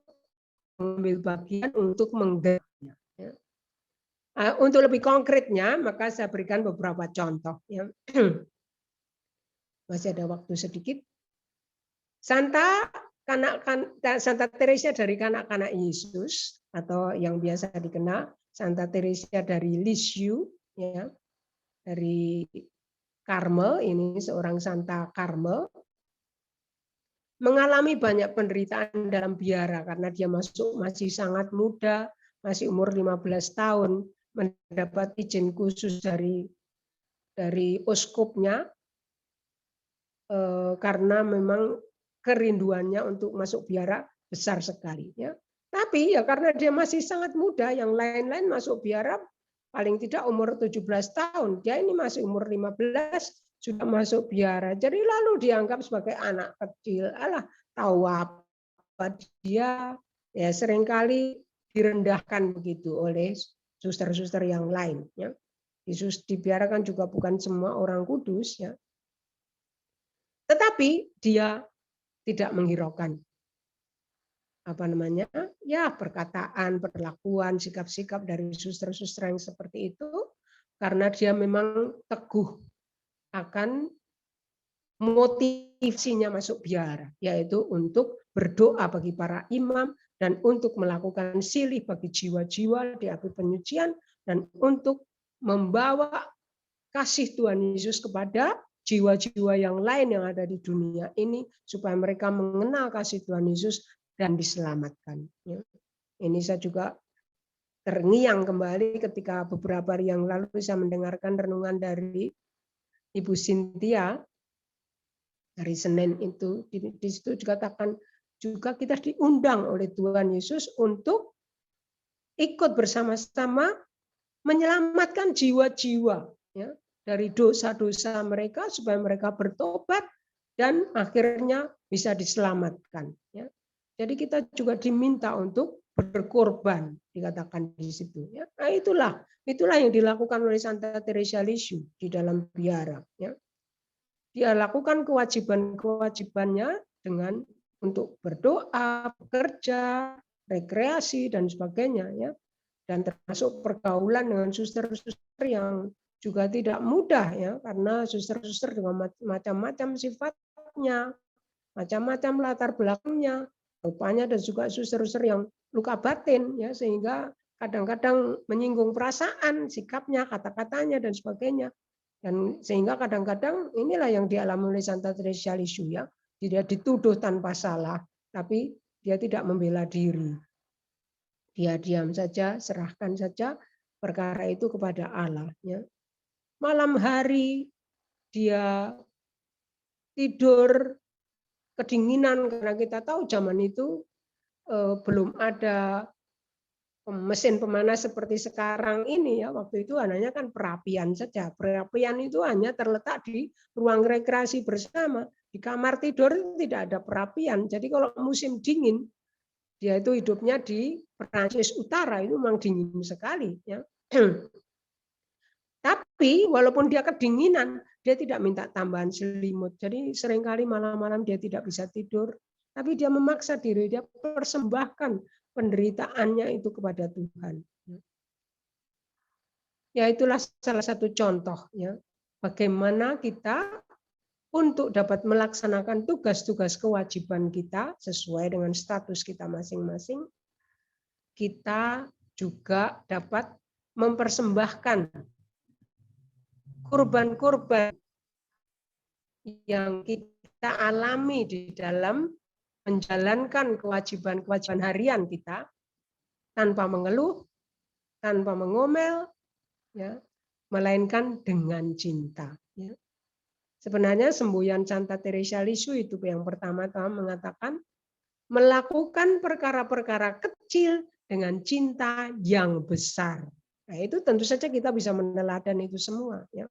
mengambil bagian untuk menggenapinya. Untuk lebih konkretnya, maka saya berikan beberapa contoh. Ya. Masih ada waktu sedikit. Santa Teresa dari kanak-kanak Yesus, atau yang biasa dikenal Santa Teresa dari Lisieux, ya, dari Karmel, ini seorang Santa Karmel, mengalami banyak penderitaan dalam biara karena dia masih sangat muda, masih umur 15 tahun, mendapat izin khusus dari uskupnya karena memang kerinduannya untuk masuk biara besar sekali, ya. Tapi ya karena dia masih sangat muda, yang lain-lain masuk biara paling tidak umur 17 tahun. Dia ini masih umur 15 sudah masuk biara. Jadi lalu dianggap sebagai anak kecil. Alah, tahu apa dia, ya seringkali direndahkan begitu oleh suster-suster yang lain, ya. Yesus di biara kan juga bukan semua orang kudus, ya. Tetapi dia tidak menghiraukan perkataan, perlakuan, sikap-sikap dari suster-suster yang seperti itu, karena dia memang teguh akan motivasinya masuk biara, yaitu untuk berdoa bagi para imam dan untuk melakukan silih bagi jiwa-jiwa di api penyucian dan untuk membawa kasih Tuhan Yesus kepada jiwa-jiwa yang lain yang ada di dunia ini supaya mereka mengenal kasih Tuhan Yesus dan diselamatkan. Ya. Ini saya juga terngiang kembali ketika beberapa hari yang lalu saya mendengarkan renungan dari Ibu Cynthia hari Senin itu. Di situ dikatakan juga kita diundang oleh Tuhan Yesus untuk ikut bersama-sama menyelamatkan jiwa-jiwa ya, dari dosa-dosa mereka supaya mereka bertobat dan akhirnya bisa diselamatkan. Ya. Jadi kita juga diminta untuk berkorban, dikatakan di situ. Ya. Nah, itulah yang dilakukan oleh Santa Teresa Lisieux di dalam biara. Ya. Dia lakukan kewajiban-kewajibannya dengan untuk berdoa, bekerja, rekreasi dan sebagainya. Ya. Dan termasuk pergaulan dengan suster-suster yang juga tidak mudah ya, karena suster-suster dengan macam-macam sifatnya, macam-macam latar belakangnya, rupanya ada juga suster-suster yang luka batin ya, sehingga kadang-kadang menyinggung perasaan, sikapnya, kata-katanya dan sebagainya. Dan sehingga kadang-kadang inilah yang dialami oleh Santa Teresa Lisieux ya, dia dituduh tanpa salah, tapi dia tidak membela diri. Dia diam saja, serahkan saja perkara itu kepada Allah. Ya. Malam hari dia tidur kedinginan karena kita tahu zaman itu belum ada mesin pemanas seperti sekarang ini ya. Waktu itu hanya kan perapian saja. Perapian itu hanya terletak di ruang rekreasi bersama. Di kamar tidur itu tidak ada perapian. Jadi kalau musim dingin dia itu hidupnya di Prancis Utara, itu memang dingin sekali. Ya. Tapi walaupun dia kedinginan, dia tidak minta tambahan selimut. Jadi seringkali malam-malam dia tidak bisa tidur. Tapi dia memaksa diri, dia persembahkan penderitaannya itu kepada Tuhan. Ya itulah salah satu contoh. Ya, bagaimana kita untuk dapat melaksanakan tugas-tugas kewajiban kita sesuai dengan status kita masing-masing, kita juga dapat mempersembahkan kurban-kurban yang kita alami di dalam menjalankan kewajiban-kewajiban harian kita tanpa mengeluh, tanpa mengomel, ya, melainkan dengan cinta. Ya. Sebenarnya semboyan Santa Teresa Lisieux itu yang pertama-tama mengatakan melakukan perkara-perkara kecil dengan cinta yang besar. Nah, itu tentu saja kita bisa meneladan itu semua. Ya.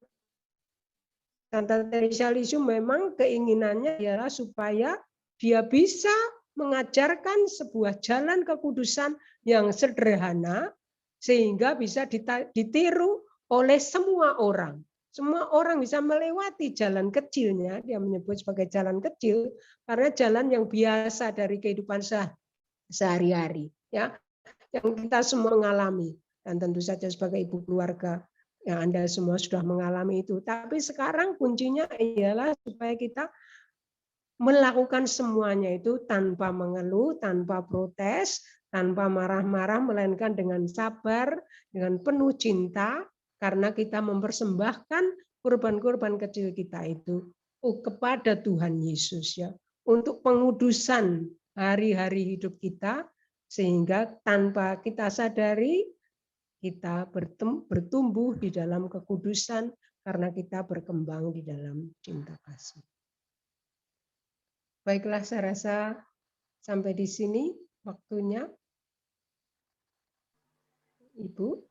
Santa Teresa Lisieux memang keinginannya ialah supaya dia bisa mengajarkan sebuah jalan kekudusan yang sederhana sehingga bisa ditiru oleh semua orang. Semua orang bisa melewati jalan kecilnya, dia menyebut sebagai jalan kecil, karena jalan yang biasa dari kehidupan sehari-hari, ya, yang kita semua mengalami. Dan tentu saja sebagai ibu keluarga, yang Anda semua sudah mengalami itu. Tapi sekarang kuncinya ialah supaya kita melakukan semuanya itu tanpa mengeluh, tanpa protes, tanpa marah-marah, melainkan dengan sabar, dengan penuh cinta, karena kita mempersembahkan kurban-kurban kecil kita itu kepada Tuhan Yesus ya, untuk pengudusan hari-hari hidup kita, sehingga tanpa kita sadari kita bertumbuh di dalam kekudusan karena kita berkembang di dalam cinta kasih. Baiklah, saya rasa sampai di sini waktunya. Ibu.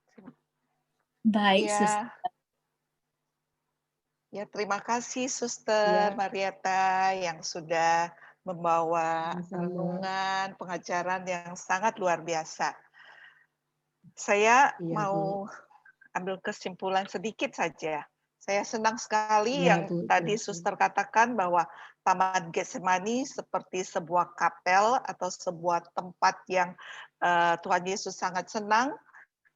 Baik, Ya. Ya, terima kasih Suster Ya. Marieta yang sudah membawa Sama-sama. renungan, pengajaran yang sangat luar biasa. Saya Iya, mau ambil kesimpulan sedikit saja. Saya senang sekali Ya, yang Bu. tadi Suster katakan bahwa Taman Getsemani seperti sebuah kapel atau sebuah tempat yang Tuhan Yesus sangat senang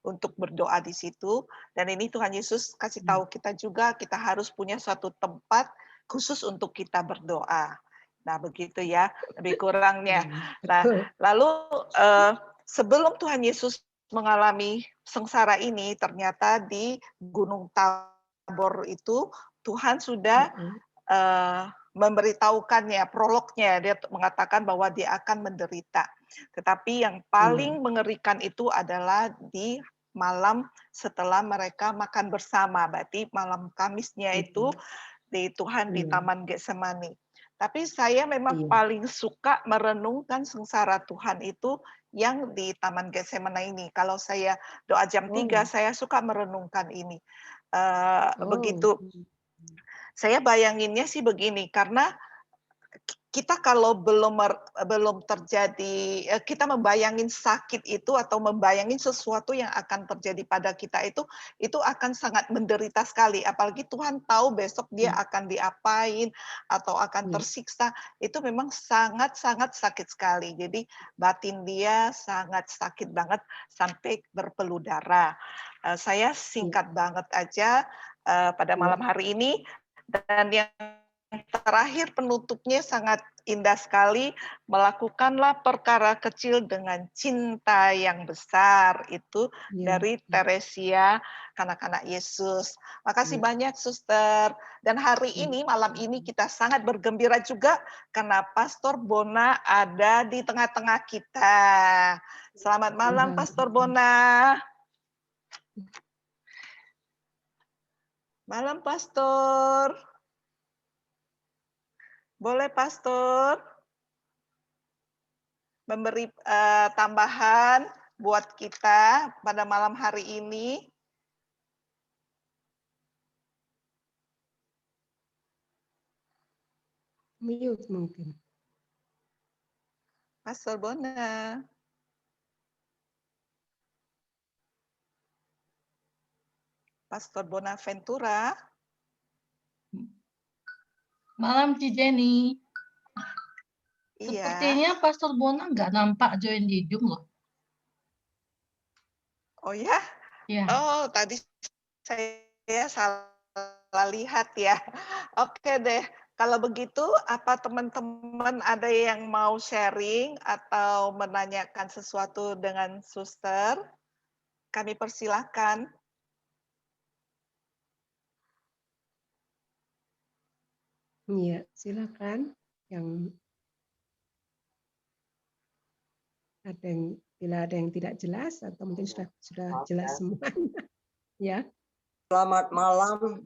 untuk berdoa di situ. Dan ini Tuhan Yesus kasih tahu kita juga, kita harus punya suatu tempat khusus untuk kita berdoa. Nah, begitu ya, lebih kurangnya. Nah, lalu sebelum Tuhan Yesus mengalami sengsara ini, ternyata di Gunung Tabor itu Tuhan sudah memberitahukannya, prolognya, dia mengatakan bahwa dia akan menderita. Tetapi yang paling mengerikan itu adalah di malam setelah mereka makan bersama, berarti malam Kamisnya itu di Tuhan di Taman Getsemani. Tapi saya memang paling suka merenungkan sengsara Tuhan itu yang di Taman Getsemani ini. Kalau saya doa jam 3, saya suka merenungkan ini. Begitu. Saya bayanginnya sih begini, karena kita kalau belum terjadi, kita membayangin sakit itu atau membayangin sesuatu yang akan terjadi pada kita itu akan sangat menderita sekali. Apalagi Tuhan tahu besok dia akan diapain atau akan tersiksa, itu memang sangat-sangat sakit sekali. Jadi batin dia sangat sakit banget sampai berpeluh darah. Saya singkat banget aja pada malam hari ini, dan yang terakhir penutupnya sangat indah sekali, melakukanlah perkara kecil dengan cinta yang besar, itu dari Teresia, kanak-kanak Yesus. Makasih banyak Suster. Dan hari ini, malam ini kita sangat bergembira juga karena Pastor Bona ada di tengah-tengah kita. Selamat malam Pastor Bona. Malam Pastor. Boleh Pastor memberi tambahan buat kita pada malam hari ini? Mute mungkin. Pastor Bona. Pastor Bonaventura. Malam Ci Jenny. Iya. Sepertinya Pastor Bona nggak nampak join di Zoom loh. Oh ya? Ya. Oh, tadi saya salah lihat ya. Oke deh. Kalau begitu, apa teman-teman ada yang mau sharing atau menanyakan sesuatu dengan Suster? Kami persilahkan. Iya, silakan. Yang bila ada yang tidak jelas atau mungkin sudah jelas semuanya. Ya. Selamat malam,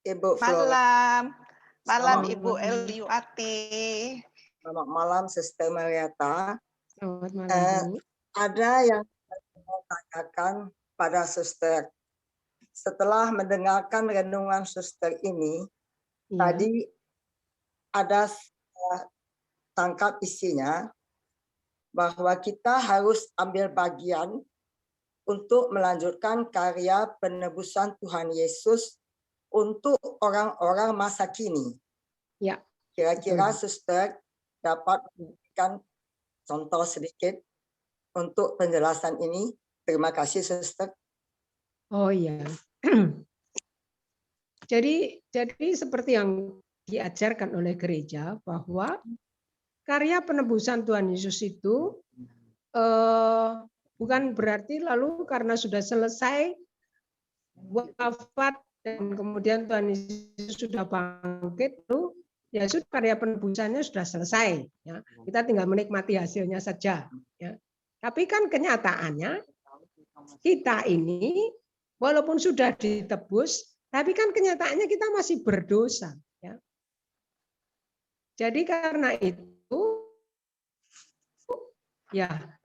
Ibu Malam. Malam Selamat Ibu Eliuati. Selamat malam, Sister Marietta. Selamat malam, Bu. Ada yang mau tanyakan pada Suster. Setelah mendengarkan renungan Suster ini, tadi ada tangkap isinya bahwa kita harus ambil bagian untuk melanjutkan karya penebusan Tuhan Yesus untuk orang-orang masa kini. Ya. Kira-kira Suster dapat memberikan contoh sedikit untuk penjelasan ini. Terima kasih, Suster. Oh iya. Jadi seperti yang diajarkan oleh gereja bahwa karya penebusan Tuhan Yesus itu bukan berarti lalu karena sudah selesai wafat dan kemudian Tuhan Yesus sudah bangkit, lalu ya sudah karya penebusannya sudah selesai. Ya. Kita tinggal menikmati hasilnya saja. Ya. Tapi kan kenyataannya kita ini walaupun sudah ditebus, tapi kan kenyataannya kita masih berdosa. Ya. Jadi karena itu, ya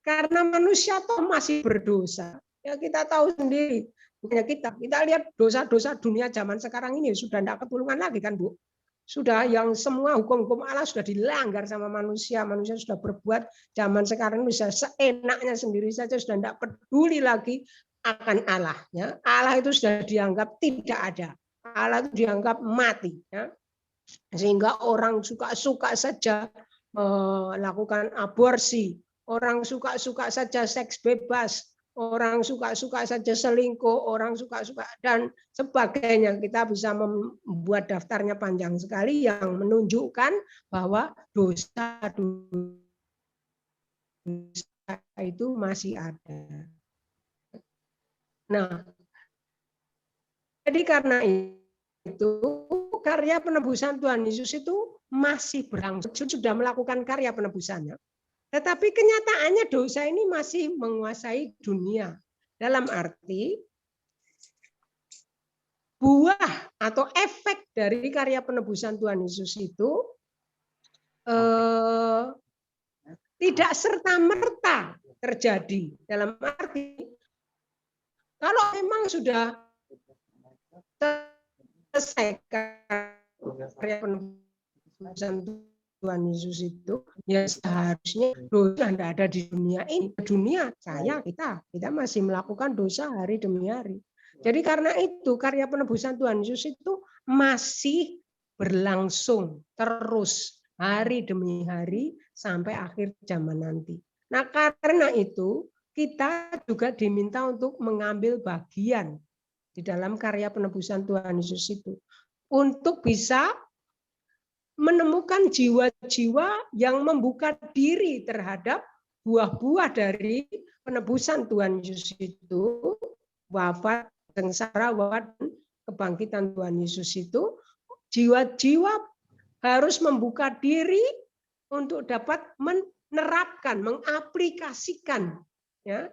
karena manusia toh masih berdosa. Ya kita tahu sendiri, bukannya kita lihat dosa-dosa dunia zaman sekarang ini sudah tidak ketulungan lagi kan Bu. Sudah yang semua hukum-hukum Allah sudah dilanggar sama manusia. Manusia sudah berbuat zaman sekarang bisa seenaknya sendiri saja, sudah tidak peduli lagi akan Allah. Ya. Allah itu sudah dianggap tidak ada. Allah itu dianggap mati. Ya. Sehingga orang suka-suka saja melakukan aborsi. Orang suka-suka saja seks bebas. Orang suka-suka saja selingkuh, orang suka-suka dan sebagainya. Kita bisa membuat daftarnya panjang sekali yang menunjukkan bahwa dosa itu masih ada. Nah, jadi karena itu karya penebusan Tuhan Yesus itu masih berlangsung, sudah melakukan karya penebusannya. Tetapi kenyataannya dosa ini masih menguasai dunia. Dalam arti buah atau efek dari karya penebusan Tuhan Yesus itu tidak serta-merta terjadi. Dalam arti kalau memang sudah selesai karya penebusan Tuhan Yesus itu, ya seharusnya dosa tidak ada di dunia ini. Dunia kita masih melakukan dosa hari demi hari. Jadi karena itu karya penebusan Tuhan Yesus itu masih berlangsung terus hari demi hari sampai akhir zaman nanti. Nah karena itu kita juga diminta untuk mengambil bagian di dalam karya penebusan Tuhan Yesus itu untuk bisa menemukan jiwa-jiwa yang membuka diri terhadap buah-buah dari penebusan Tuhan Yesus itu, wafat, sengsara, wafat, kebangkitan Tuhan Yesus itu, jiwa-jiwa harus membuka diri untuk dapat menerapkan, mengaplikasikan ya,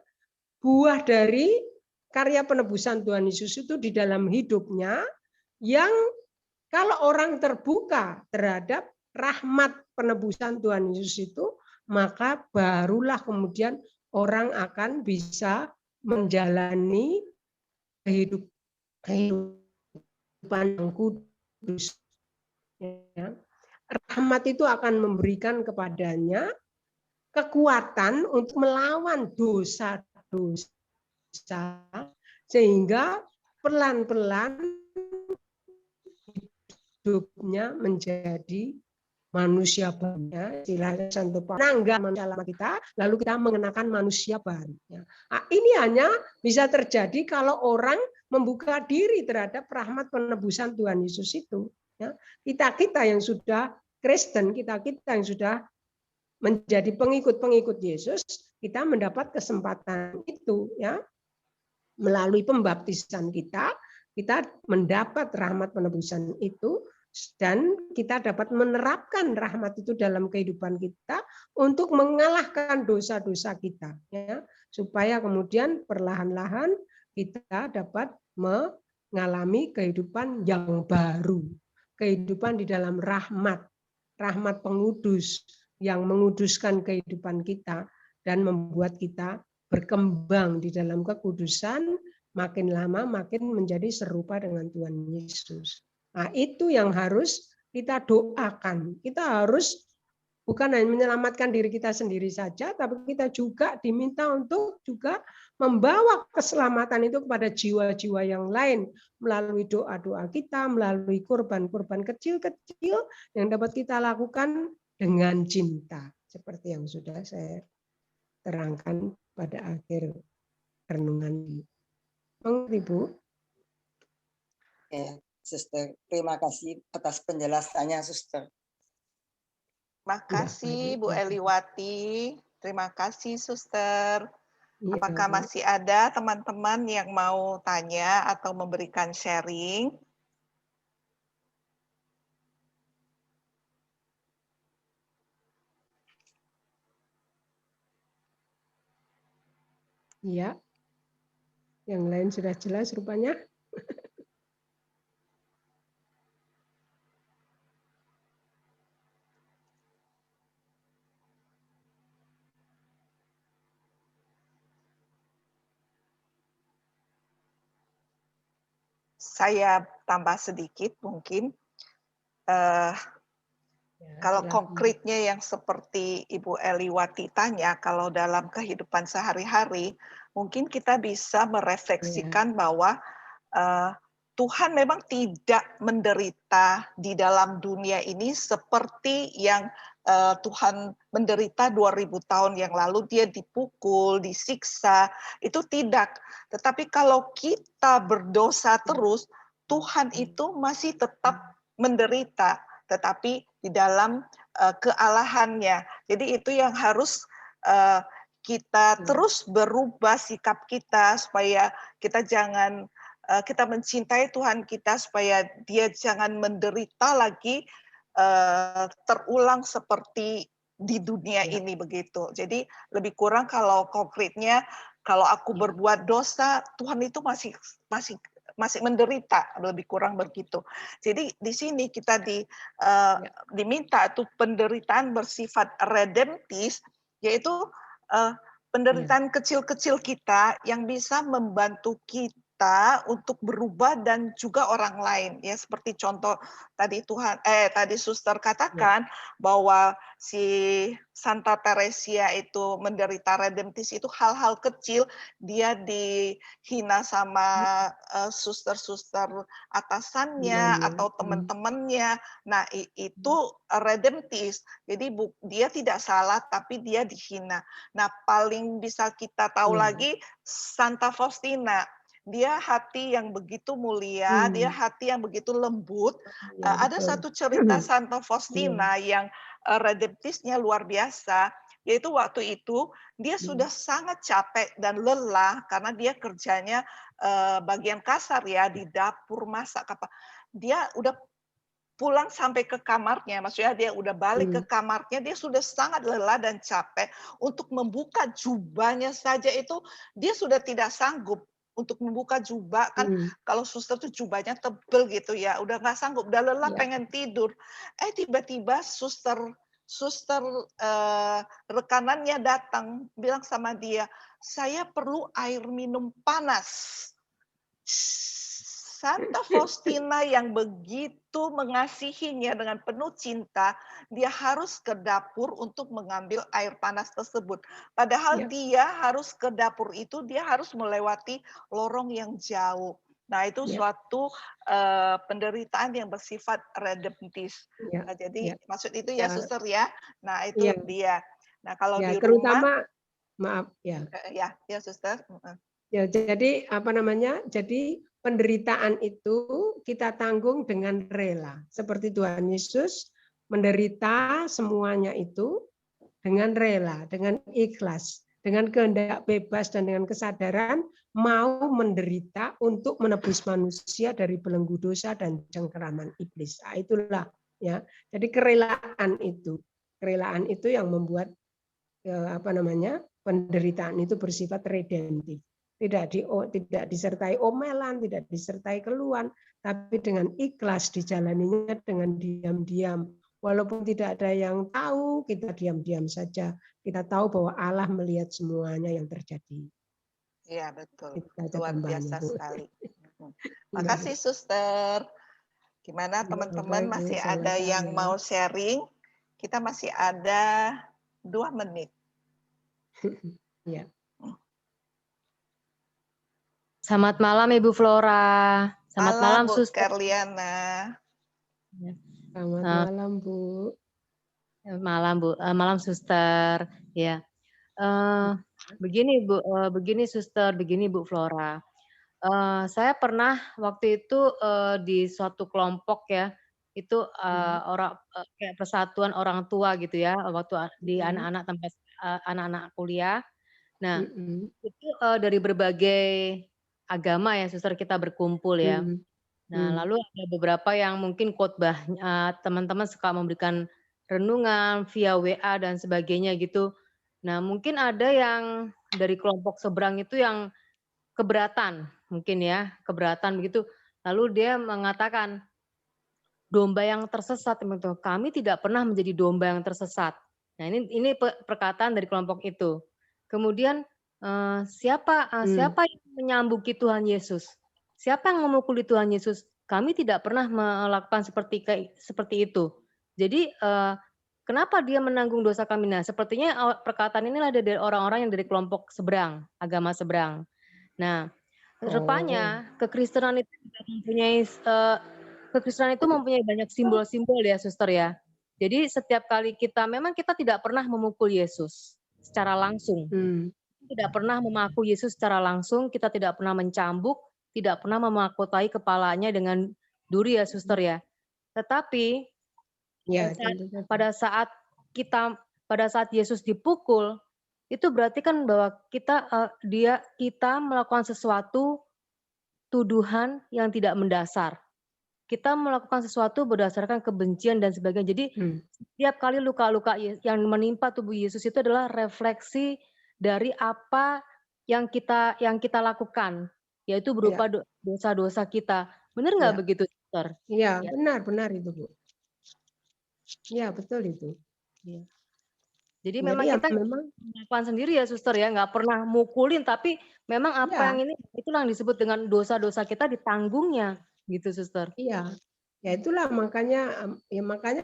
buah dari karya penebusan Tuhan Yesus itu di dalam hidupnya, yang kalau orang terbuka terhadap rahmat penebusan Tuhan Yesus itu, maka barulah kemudian orang akan bisa menjalani kehidupan yang kudus. Ya. Rahmat itu akan memberikan kepadanya kekuatan untuk melawan dosa-dosa, sehingga pelan-pelan hidupnya menjadi manusia baru. Istilahnya Santo Paulus menanggal kita, lalu kita mengenakan manusia baru. Nah, ini hanya bisa terjadi kalau orang membuka diri terhadap rahmat penebusan Tuhan Yesus itu. Kita yang sudah Kristen, kita yang sudah menjadi pengikut Yesus, kita mendapat kesempatan itu, ya, melalui pembaptisan kita mendapat rahmat penebusan itu, dan kita dapat menerapkan rahmat itu dalam kehidupan kita untuk mengalahkan dosa-dosa kita, ya, supaya kemudian perlahan-lahan kita dapat mengalami kehidupan yang baru, kehidupan di dalam rahmat pengudus yang menguduskan kehidupan kita dan membuat kita berkembang di dalam kekudusan, makin lama makin menjadi serupa dengan Tuhan Yesus. Nah, itu yang harus kita doakan. Kita harus bukan hanya menyelamatkan diri kita sendiri saja, tapi kita juga diminta untuk juga membawa keselamatan itu kepada jiwa-jiwa yang lain melalui doa-doa kita, melalui kurban-kurban kecil-kecil yang dapat kita lakukan dengan cinta, seperti yang sudah saya terangkan pada akhir renungan ini. Ibu. Ya, Suster, terima kasih atas penjelasannya, Suster. Terima kasih Bu Eliwati. Terima kasih Suster. Apakah masih ada teman-teman yang mau tanya atau memberikan sharing? Iya. Yang lain sudah jelas rupanya. Saya tambah sedikit mungkin. Kalau konkretnya yang seperti Ibu Eliwati tanya, kalau dalam kehidupan sehari-hari, mungkin kita bisa merefleksikan bahwa Tuhan memang tidak menderita di dalam dunia ini seperti yang Tuhan menderita 2000 tahun yang lalu, dia dipukul, disiksa, itu tidak. Tetapi kalau kita berdosa terus, Tuhan itu masih tetap menderita, tetapi di dalam kealahannya. Jadi itu yang harus kita terus berubah sikap kita supaya kita jangan kita mencintai Tuhan kita supaya dia jangan menderita lagi terulang seperti di dunia ini begitu. Jadi lebih kurang kalau konkretnya kalau aku berbuat dosa, Tuhan itu masih menderita, lebih kurang begitu. Jadi di sini kita diminta itu penderitaan bersifat redemptis, yaitu penderitaan kecil-kecil kita yang bisa membantu kita untuk berubah dan juga orang lain, ya seperti contoh tadi Suster katakan bahwa si Santa Teresia itu menderita redemptis itu hal-hal kecil, dia dihina sama suster-suster atasannya atau teman-temannya. Nah, itu redemptis. Jadi dia tidak salah tapi dia dihina. Nah, paling bisa kita tahu lagi Santa Faustina. Dia hati yang begitu mulia, dia hati yang begitu lembut. Ada satu cerita Santa Faustina yang redemptisnya luar biasa, yaitu waktu itu dia sudah sangat capek dan lelah karena dia kerjanya bagian kasar ya, di dapur masak apa. Dia udah pulang sampai ke kamarnya, maksudnya dia udah balik ke kamarnya, dia sudah sangat lelah dan capek. Untuk membuka jubahnya saja itu dia sudah tidak sanggup untuk membuka jubah, kan kalau suster tuh jubahnya tebel gitu ya, udah nggak sanggup, udah lelah pengen tidur. Tiba-tiba suster rekanannya datang bilang sama dia, saya perlu air minum panas. Santa Faustina yang begitu mengasihinya dengan penuh cinta, dia harus ke dapur untuk mengambil air panas tersebut. Padahal dia harus ke dapur itu, dia harus melewati lorong yang jauh. Nah, itu suatu penderitaan yang bersifat redemptis. Nah, jadi maksud itu ya, Suster ya. Nah, itu dia. Nah, kalau di terutama, rumah, maaf ya. Ya, Suster. Ya, jadi apa namanya? Jadi penderitaan itu kita tanggung dengan rela. Seperti Tuhan Yesus menderita semuanya itu dengan rela, dengan ikhlas, dengan kehendak bebas dan dengan kesadaran mau menderita untuk menebus manusia dari belenggu dosa dan cengkeraman iblis. Nah, itulah ya. Jadi kerelaan itu yang membuat apa namanya? Penderitaan itu bersifat redemptif. Tidak disertai omelan, tidak disertai keluhan, tapi dengan ikhlas dijalaninya dengan diam-diam. Walaupun tidak ada yang tahu, kita diam-diam saja. Kita tahu bahwa Allah melihat semuanya yang terjadi. Iya, betul. Luar biasa sekali. Makasih, Suster. Gimana teman-teman, masih ada yang mau sharing? Kita masih ada 2 menit. Ya. Selamat malam Ibu Flora. Selamat malam Bu Suster Karliana. Selamat malam Bu. Malam Bu, malam Suster. Ya, begini Bu, begini Suster, begini Bu Flora. Saya pernah waktu itu di suatu kelompok ya, itu orang kayak persatuan orang tua gitu ya, waktu di anak-anak tempat anak-anak kuliah. Nah, itu dari berbagai agama ya Suster kita berkumpul ya. Nah, lalu ada beberapa yang mungkin khotbah teman-teman suka memberikan renungan via WA dan sebagainya gitu. Nah, mungkin ada yang dari kelompok seberang itu yang keberatan, mungkin ya, keberatan begitu. Lalu dia mengatakan, domba yang tersesat, kami tidak pernah menjadi domba yang tersesat. Nah, ini perkataan dari kelompok itu. Kemudian siapa yang menyambuki Tuhan Yesus? Siapa yang memukuli Tuhan Yesus? Kami tidak pernah melakukan seperti itu. Jadi kenapa dia menanggung dosa kami? Nah, sepertinya perkataan inilah dari orang-orang yang dari kelompok seberang, agama seberang. Nah, rupanya kekristenan itu mempunyai banyak simbol-simbol ya, Suster ya. Jadi setiap kali memang kita tidak pernah memukul Yesus secara langsung. Tidak pernah memaku Yesus secara langsung, kita tidak pernah mencambuk, tidak pernah memakotai kepalanya dengan duri ya, Suster ya. Tetapi pada saat Yesus dipukul, itu berarti kan bahwa kita melakukan sesuatu tuduhan yang tidak mendasar. Kita melakukan sesuatu berdasarkan kebencian dan sebagainya. Jadi setiap kali luka-luka yang menimpa tubuh Yesus itu adalah refleksi dari apa yang kita lakukan, yaitu berupa dosa-dosa kita. Benar nggak begitu, Sister? Iya, benar itu, Bu. Iya, betul itu. Iya. Jadi memang kita melakukan sendiri ya, Suster ya, nggak pernah mukulin, tapi memang apa yang itulah yang disebut dengan dosa-dosa kita ditanggungnya, gitu, Suster. Iya, ya itulah makanya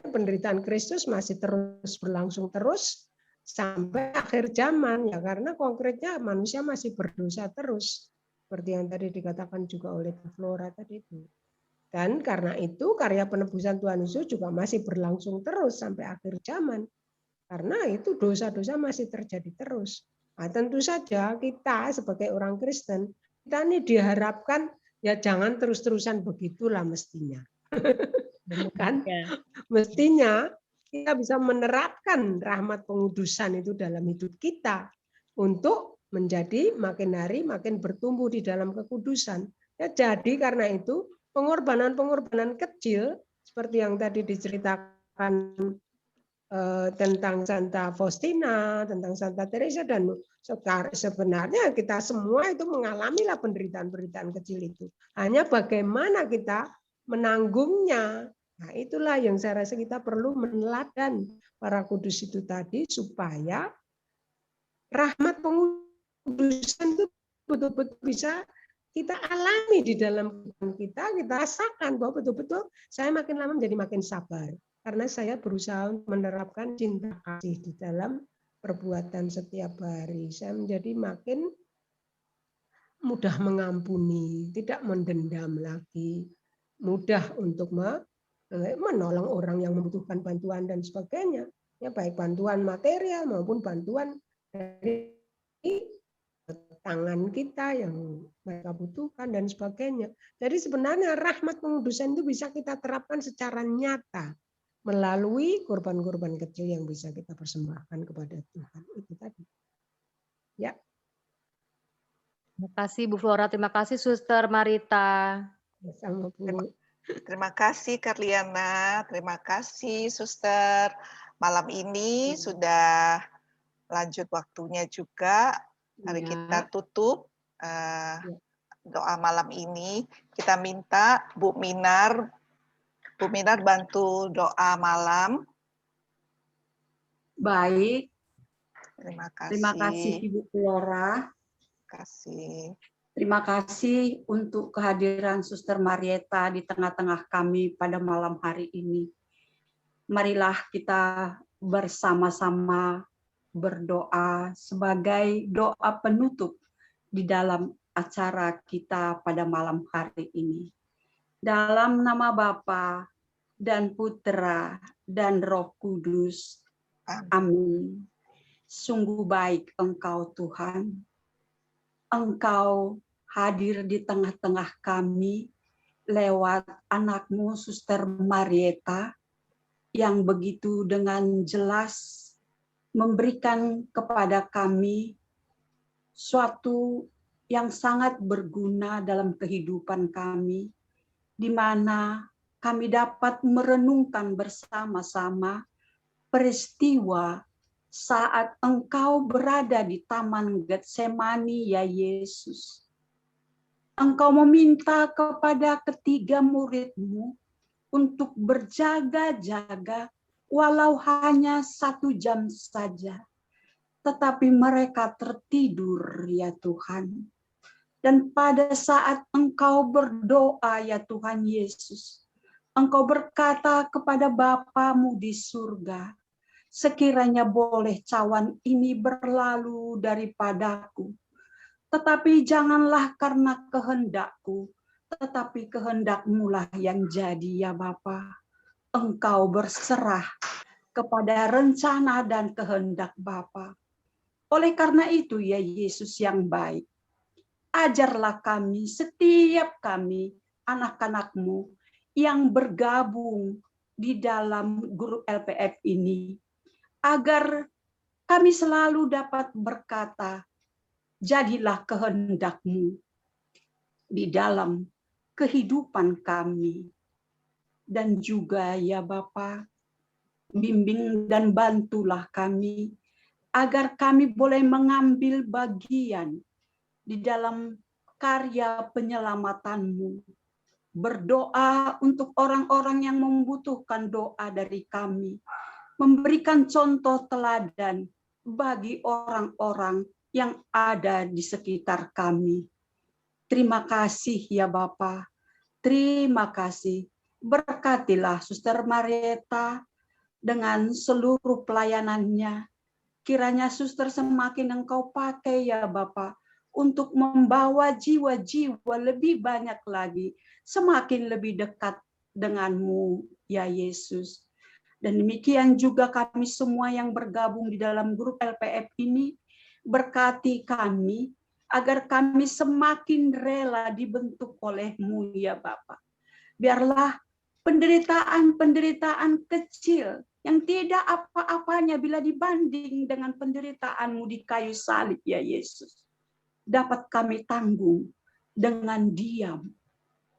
penderitaan Kristus masih terus berlangsung terus sampai akhir zaman ya, karena konkretnya manusia masih berdosa terus, seperti yang tadi dikatakan juga oleh Flora tadi itu. Dan karena itu karya penebusan Tuhan Yesus juga masih berlangsung terus sampai akhir zaman. Karena itu dosa-dosa masih terjadi terus. Nah, tentu saja kita sebagai orang Kristen, kita ini diharapkan ya jangan terus-terusan begitulah mestinya. Kan? Mestinya kita bisa menerapkan rahmat pengudusan itu dalam hidup kita untuk menjadi makin hari makin bertumbuh di dalam kekudusan. Ya, jadi karena itu pengorbanan-pengorbanan kecil seperti yang tadi diceritakan tentang Santa Faustina, tentang Santa Teresa, dan sebenarnya kita semua itu mengalamilah penderitaan-penderitaan kecil itu. Hanya bagaimana kita menanggungnya. Nah, itulah yang saya rasa kita perlu meneladan para kudus itu tadi supaya rahmat pengudusan itu betul-betul bisa kita alami di dalam kehidupan kita rasakan bahwa betul-betul saya makin lama menjadi makin sabar. Karena saya berusaha menerapkan cinta kasih di dalam perbuatan setiap hari. Saya menjadi makin mudah mengampuni, tidak mendendam lagi, mudah untuk menolong orang yang membutuhkan bantuan dan sebagainya. Ya, baik bantuan material maupun bantuan dari tangan kita yang mereka butuhkan dan sebagainya. Jadi sebenarnya rahmat pengudusan itu bisa kita terapkan secara nyata melalui korban-korban kecil yang bisa kita persembahkan kepada Tuhan. Itu tadi. Ya. Terima kasih Bu Flora, terima kasih Suster Marita. Sama Bu. Terima kasih Karliana, terima kasih Suster. Malam ini sudah lanjut waktunya juga. Mari kita tutup doa malam ini. Kita minta Bu Minar bantu doa malam. Baik. Terima kasih. Terima kasih Ibu Flora. Terima kasih untuk kehadiran Suster Marieta di tengah-tengah kami pada malam hari ini. Marilah kita bersama-sama berdoa sebagai doa penutup di dalam acara kita pada malam hari ini. Dalam nama Bapa dan Putra dan Roh Kudus. Amin. Sungguh baik Engkau Tuhan. Engkau hadir di tengah-tengah kami lewat anak-Mu Suster Marieta yang begitu dengan jelas memberikan kepada kami suatu yang sangat berguna dalam kehidupan kami, di mana kami dapat merenungkan bersama-sama peristiwa saat Engkau berada di Taman Getsemani, ya Yesus. Engkau meminta kepada ketiga murid-Mu untuk berjaga-jaga walau hanya 1 jam saja. Tetapi mereka tertidur, ya Tuhan. Dan pada saat Engkau berdoa, ya Tuhan Yesus, Engkau berkata kepada Bapa-Mu di surga, sekiranya boleh cawan ini berlalu daripadaku, tetapi janganlah karena kehendakku, tetapi kehendak-Mu lah yang jadi, ya Bapa. Engkau berserah kepada rencana dan kehendak Bapa. Oleh karena itu, ya Yesus yang baik, ajarlah kami, setiap kami, anak-anak-Mu yang bergabung di dalam grup LPF ini, agar kami selalu dapat berkata, jadilah kehendak-Mu. di dalam kehidupan kami. Dan juga ya Bapa, bimbing dan bantulah kami agar kami boleh mengambil bagian di dalam karya penyelamatanmu. Berdoa untuk orang-orang yang membutuhkan doa dari kami. Memberikan contoh teladan bagi orang-orang yang ada di sekitar kami. Terima kasih ya Bapa. Terima kasih. Berkatilah Suster Marieta dengan seluruh pelayanannya. Kiranya Suster semakin Engkau pakai ya Bapa untuk membawa jiwa-jiwa lebih banyak lagi, semakin lebih dekat denganmu ya Yesus. Dan demikian juga kami semua yang bergabung di dalam grup LPF ini, berkati kami agar kami semakin rela dibentuk oleh-Mu ya Bapa. Biarlah penderitaan-penderitaan kecil yang tidak apa-apanya bila dibanding dengan penderitaan-Mu di kayu salib ya Yesus, dapat kami tanggung dengan diam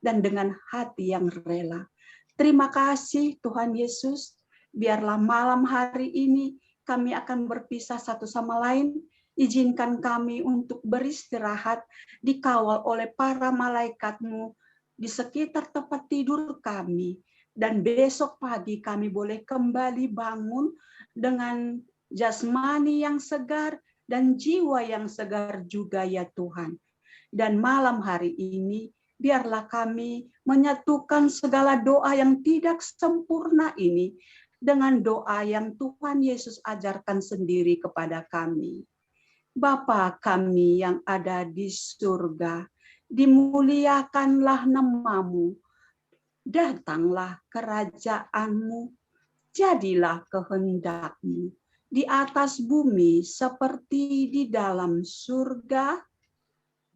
dan dengan hati yang rela. Terima kasih Tuhan Yesus. Biarlah malam hari ini kami akan berpisah satu sama lain. Izinkan kami untuk beristirahat, dikawal oleh para malaikat-Mu di sekitar tempat tidur kami. Dan besok pagi kami boleh kembali bangun dengan jasmani yang segar dan jiwa yang segar juga ya Tuhan. Dan malam hari ini biarlah kami menyatukan segala doa yang tidak sempurna ini dengan doa yang Tuhan Yesus ajarkan sendiri kepada kami. Bapa kami yang ada di surga, dimuliakanlah nama-Mu, datanglah kerajaan-Mu, jadilah kehendak-Mu di atas bumi seperti di dalam surga.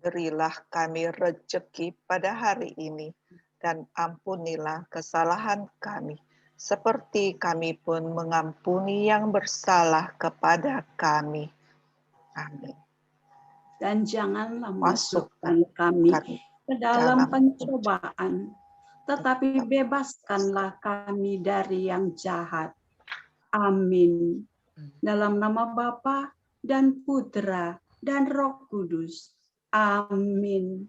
Berilah kami rejeki pada hari ini, dan ampunilah kesalahan kami, seperti kami pun mengampuni yang bersalah kepada kami. Amin. Dan janganlah Masukkan masukkan kami kami ke dalam pencobaan, tetapi bebaskanlah kami dari yang jahat. Amin. Dalam nama Bapa dan Putra dan Roh Kudus. Amin.